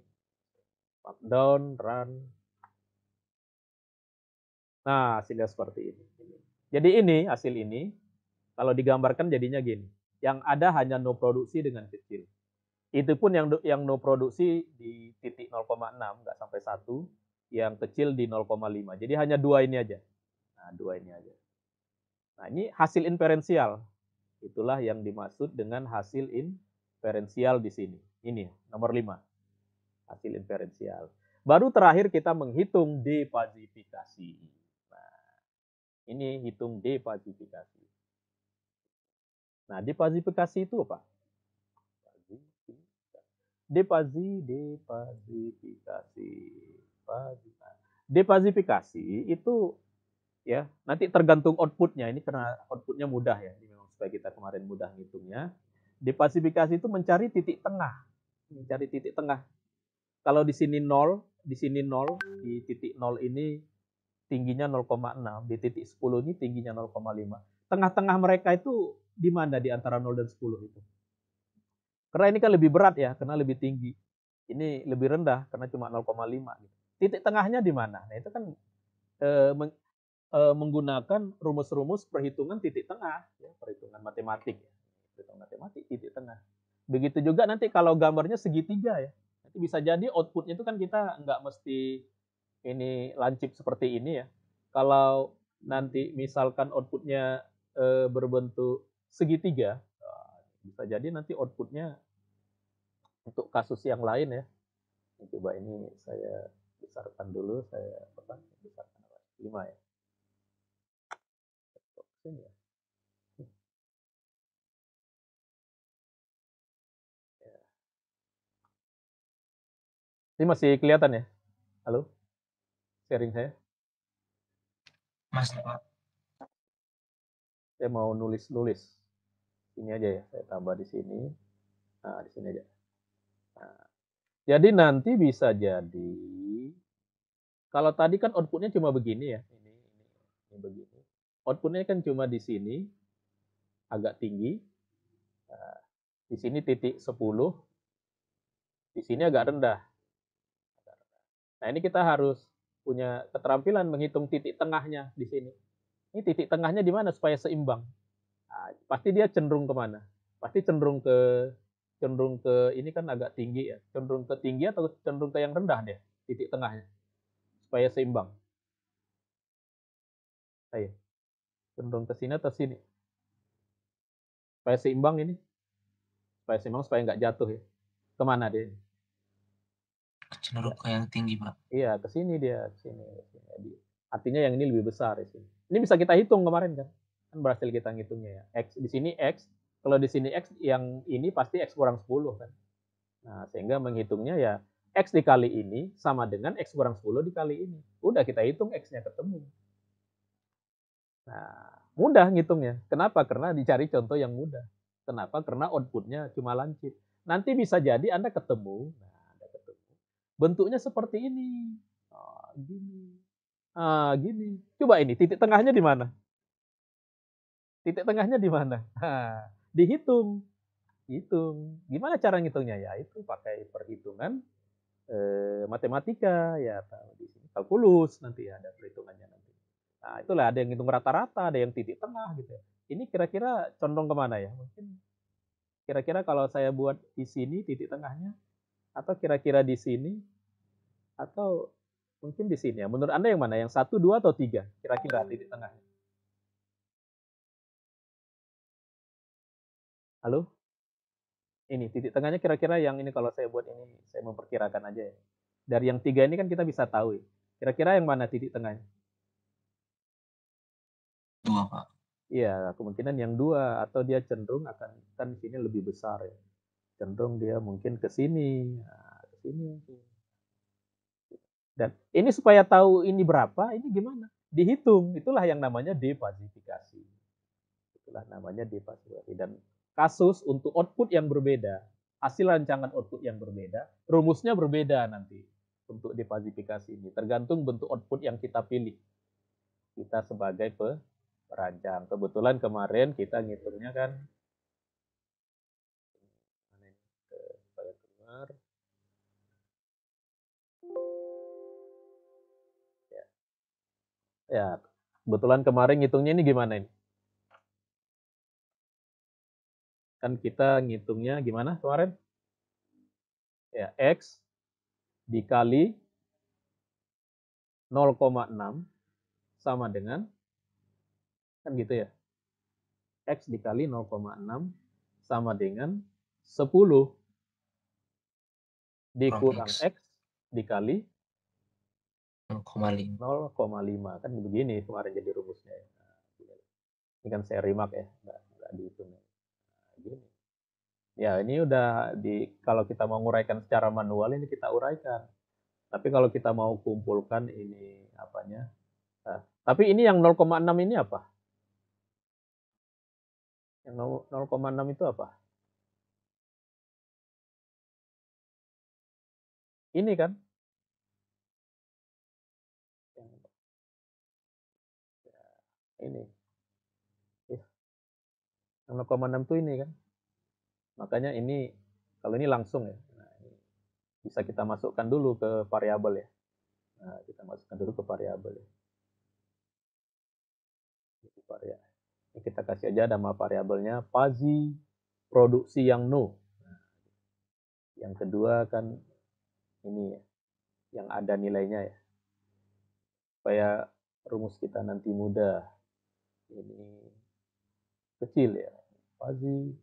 Markdown, run. Nah, hasilnya seperti ini. Jadi ini hasil ini kalau digambarkan jadinya gini. Yang ada hanya no produksi dengan kecil. Itu pun yang no produksi di titik 0,6 nggak sampai 1, yang kecil di 0,5. Jadi hanya dua ini aja. Nah, dua ini aja. Nah, ini hasil inferensial. Itulah yang dimaksud dengan hasil inferensial di sini. Ini nomor 5. Hasil inferensial. Baru terakhir kita menghitung depazifikasi. Nah, ini hitung depazifikasi. Nah, depazifikasi itu apa? Depazifikasi. Depazifikasi itu ya nanti tergantung outputnya. Ini karena outputnya mudah ya. Ini memang supaya kita kemarin mudah ngitungnya. Depazifikasi itu mencari titik tengah. Mencari titik tengah. Kalau di sini 0, di sini 0, di titik 0 ini tingginya 0,6, di titik 10 ini tingginya 0,5. Tengah-tengah mereka itu di mana di antara 0 dan 10 itu? Karena ini kan lebih berat ya, karena lebih tinggi. Ini lebih rendah karena cuma 0,5 gitu. Titik tengahnya di mana? Nah, itu kan menggunakan rumus-rumus perhitungan titik tengah, ya, perhitungan matematik ya. Perhitungan matematik titik tengah. Begitu juga nanti kalau gambarnya segitiga ya. Nanti bisa jadi outputnya itu kan kita nggak mesti ini lancip seperti ini ya. Kalau nanti misalkan outputnya berbentuk segitiga, bisa jadi nanti outputnya untuk kasus yang lain ya. Coba ini saya besarkan dulu, saya besarkan 5 ya. Sini ya. Ini masih kelihatan ya? Halo? Sharing saya? Masih, Pak. Saya mau nulis-nulis. Ini aja ya, saya tambah di sini. Nah, di sini aja. Nah, jadi nanti bisa jadi kalau tadi kan outputnya cuma begini ya. Ini begini. Outputnya kan cuma di sini agak tinggi. Nah, di sini titik 10, di sini agak rendah. Nah, ini kita harus punya keterampilan menghitung titik tengahnya di sini. Ini titik tengahnya di mana supaya seimbang. Nah, pasti dia cenderung kemana? Pasti cenderung ke ini kan agak tinggi ya. Cenderung ke tinggi atau cenderung ke yang rendah deh titik tengahnya supaya seimbang. Ayo, cenderung ke sini atau sini supaya seimbang ini. Supaya seimbang supaya nggak jatuh ya. Kemana dia? Cenderung ke yang tinggi, Pak. Iya, ke sini dia, ke sini. Artinya yang ini lebih besar di sini. Ini bisa kita hitung kemarin kan? Kan berhasil kita ngitungnya ya. X di sini X, kalau di sini X yang ini pasti X kurang 10 kan. Nah, sehingga menghitungnya ya X dikali ini sama dengan X kurang 10 dikali ini. Udah kita hitung X-nya ketemu. Nah, mudah ngitungnya. Kenapa? Karena dicari contoh yang mudah. Kenapa? Karena outputnya cuma lancip. Nanti bisa jadi Anda ketemu, bentuknya seperti ini. Gini. Gini. Coba ini, titik tengahnya di mana? Titik tengahnya di mana? Dihitung. Hitung. Gimana cara ngitungnya? Ya itu pakai perhitungan matematika ya, atau di sini kalkulus nanti ya, ada perhitungannya nanti. Nah, itulah ada yang hitung rata-rata, ada yang titik tengah gitu ya. Ini kira-kira condong kemana ya? Mungkin kira-kira kalau saya buat di sini titik tengahnya, atau kira-kira di sini, atau mungkin di sini ya. Menurut Anda yang mana? Yang 1, 2, atau 3? Kira-kira titik tengahnya. Halo? Ini titik tengahnya kira-kira yang ini kalau saya buat ini, saya memperkirakan aja ya. Dari yang 3 ini kan kita bisa tahu ya. Kira-kira yang mana titik tengahnya? 2, Pak. Iya, kemungkinan yang 2 atau dia cenderung akan kan di sini lebih besar ya. Cenderung dia mungkin ke sini. Nah, ke sini mungkin. Dan ini supaya tahu ini berapa, ini gimana? Dihitung. Itulah yang namanya depazifikasi. Itulah namanya depazifikasi. Dan kasus untuk output yang berbeda, hasil rancangan output yang berbeda, rumusnya berbeda nanti untuk depazifikasi ini. Tergantung bentuk output yang kita pilih. Kita sebagai Perancang. Kebetulan kemarin kita ngitungnya kan supaya keluar. Ya, kebetulan kemarin ngitungnya ini gimana ini? Kan kita ngitungnya gimana kemarin? Ya, X dikali 0,6 sama dengan, kan gitu ya, X dikali 0,6 sama dengan 10 dikurang X X dikali 0,5. 0,5. Kan begini kemarin jadi rumusnya ya. Nah, ini kan saya remark ya, nggak dihitung. Nah, gini. Ya ini udah kalau kita mau nguraikan secara manual ini kita uraikan. Tapi kalau kita mau kumpulkan ini apanya? Nah, tapi ini yang 0,6 ini apa? Yang 0,6 itu apa? Ini kan? Ini. Yang 0,6 itu ini kan? Makanya ini, kalau ini langsung ya. Nah, ini bisa kita masukkan dulu ke variabel ya. Nah, kita masukkan dulu ke variabel ya. Ini kita kasih aja nama variabelnya Pazi produksi yang no. Nah, yang kedua kan ini ya, yang ada nilainya ya. Supaya rumus kita nanti mudah. Ini kecil ya. Pazi.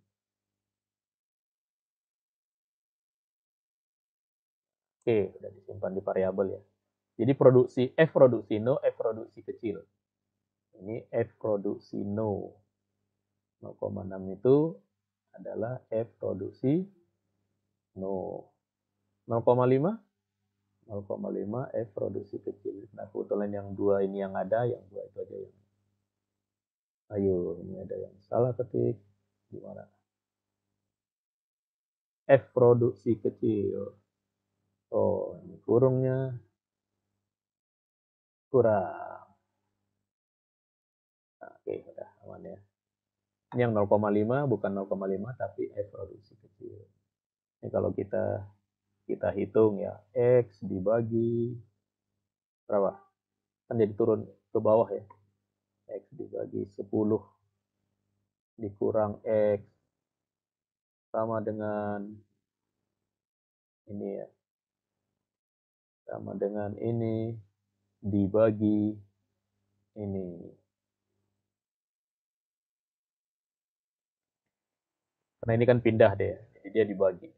Oke, udah disimpan di variabel ya. Jadi F produksi no, F produksi kecil. Ini F produksi no. 0,6 itu adalah F produksi no. 0,5 0,5 F produksi kecil. Nah, kebetulan yang dua ini yang ada, yang dua itu aja yang. Ayo, ini ada yang salah ketik. Gimana? F produksi kecil. Oh, ini kurungnya kurang. Nah, oke, udah aman ya. Ini yang 0,5 bukan 0,5 tapi F produksi kecil. Ini kalau kita hitung ya, X dibagi berapa? Kan jadi turun ke bawah ya. X dibagi 10 dikurang X sama dengan ini ya. Sama dengan ini dibagi ini. Karena ini kan pindah deh, jadi dia dibagi.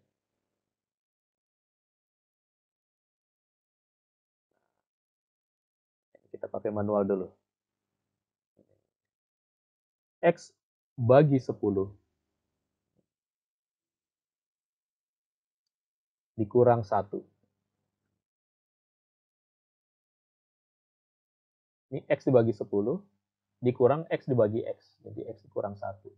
Kita pakai manual dulu. X bagi 10 dikurang 1. Ini X dibagi 10 dikurang X dibagi X. Jadi X dikurang 1.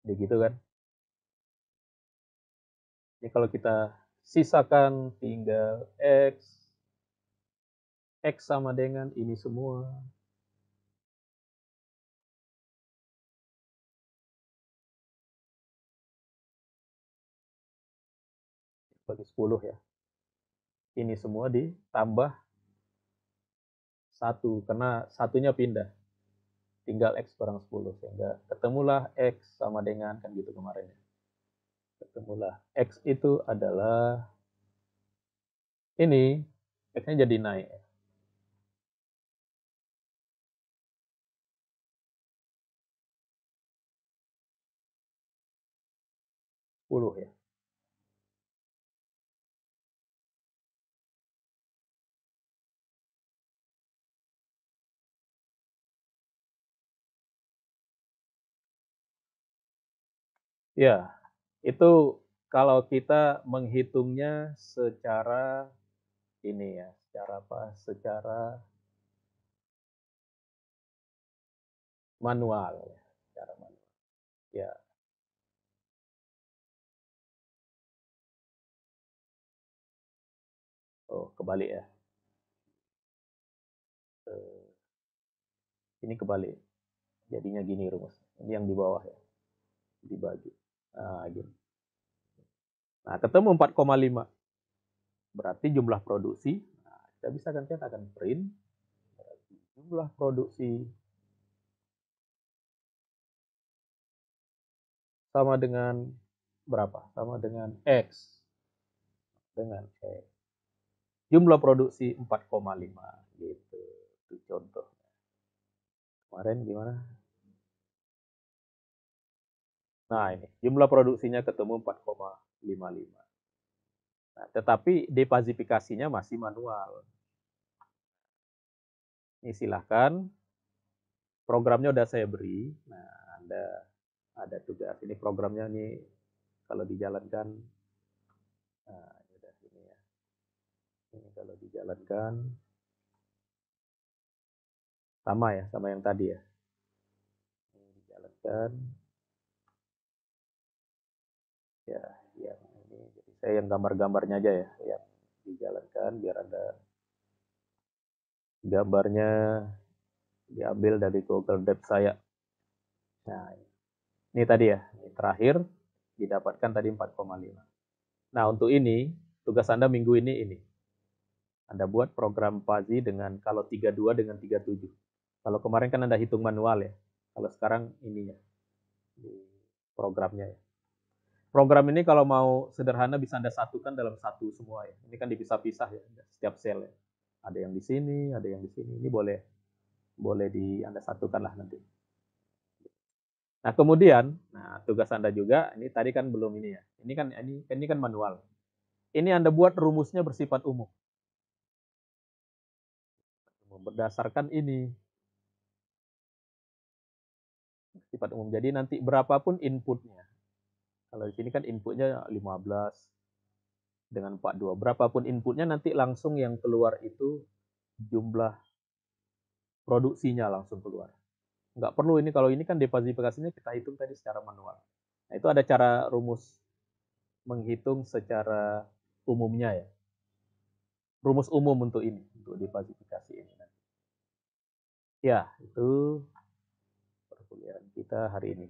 Begitu kan. Ini kalau kita sisakan tinggal X sama dengan ini semua. Bagi 10 ya. Ini semua ditambah 1, karena satunya pindah. Tinggal X kurang 10, sehingga ketemulah X sama dengan, kan gitu kemarin ya. Ketemulah X itu adalah ini, X-nya jadi naik. 10 ya. Ya, itu kalau kita menghitungnya secara ini ya, secara apa? Secara manual ya, secara manual. Ya. Oh, kebalik ya. Ini kebalik. Jadinya gini rumus. Ini yang di bawah ya. Dibagi. Nah, gini. Nah, ketemu 4,5. Berarti jumlah produksi. Nah, kita bisa kan katakan print. Berarti jumlah produksi sama dengan berapa? Sama dengan X. Dengan X. Jumlah produksi 4,5. Gitu. Itu contoh. Kemarin gimana? Nah, ini jumlah produksinya ketemu 4,55. Nah, tetapi depasifikasinya masih manual. Ini silahkan, programnya udah saya beri. Nah, ada tugas. Ini programnya nih kalau dijalankan. Nah, ini udah sini ya. Ini kalau dijalankan sama ya, sama yang tadi ya. Ini dijalankan. Ya, yang ini. Jadi saya yang gambar-gambarnya aja ya, yang dijalankan biar ada gambarnya diambil dari Google Drive saya. Nah, ini tadi ya, ini terakhir didapatkan tadi 4,5. Nah, untuk ini, tugas Anda minggu ini. Anda buat program Pazi dengan kalau 32 dengan 37. Kalau kemarin kan Anda hitung manual ya. Kalau sekarang ininya, di programnya ya. Program ini kalau mau sederhana bisa Anda satukan dalam satu semua ya. Ini kan dipisah-pisah ya, setiap sel ya. Ada yang di sini, ada yang di sini. Ini boleh di Anda satukan lah nanti. Nah, kemudian, tugas Anda juga, ini tadi kan belum ini ya. Ini kan manual. Ini Anda buat rumusnya bersifat umum. Berdasarkan ini. Sifat umum. Jadi nanti berapapun inputnya. Kalau di sini kan inputnya 15 dengan 42. Berapapun inputnya nanti langsung yang keluar itu jumlah produksinya langsung keluar. Nggak perlu ini, kalau ini kan depasifikasinya kita hitung tadi secara manual. Nah, itu ada cara rumus menghitung secara umumnya ya. Rumus umum untuk ini, untuk depasifikasi ini. Ya, itu perkuliahan kita hari ini.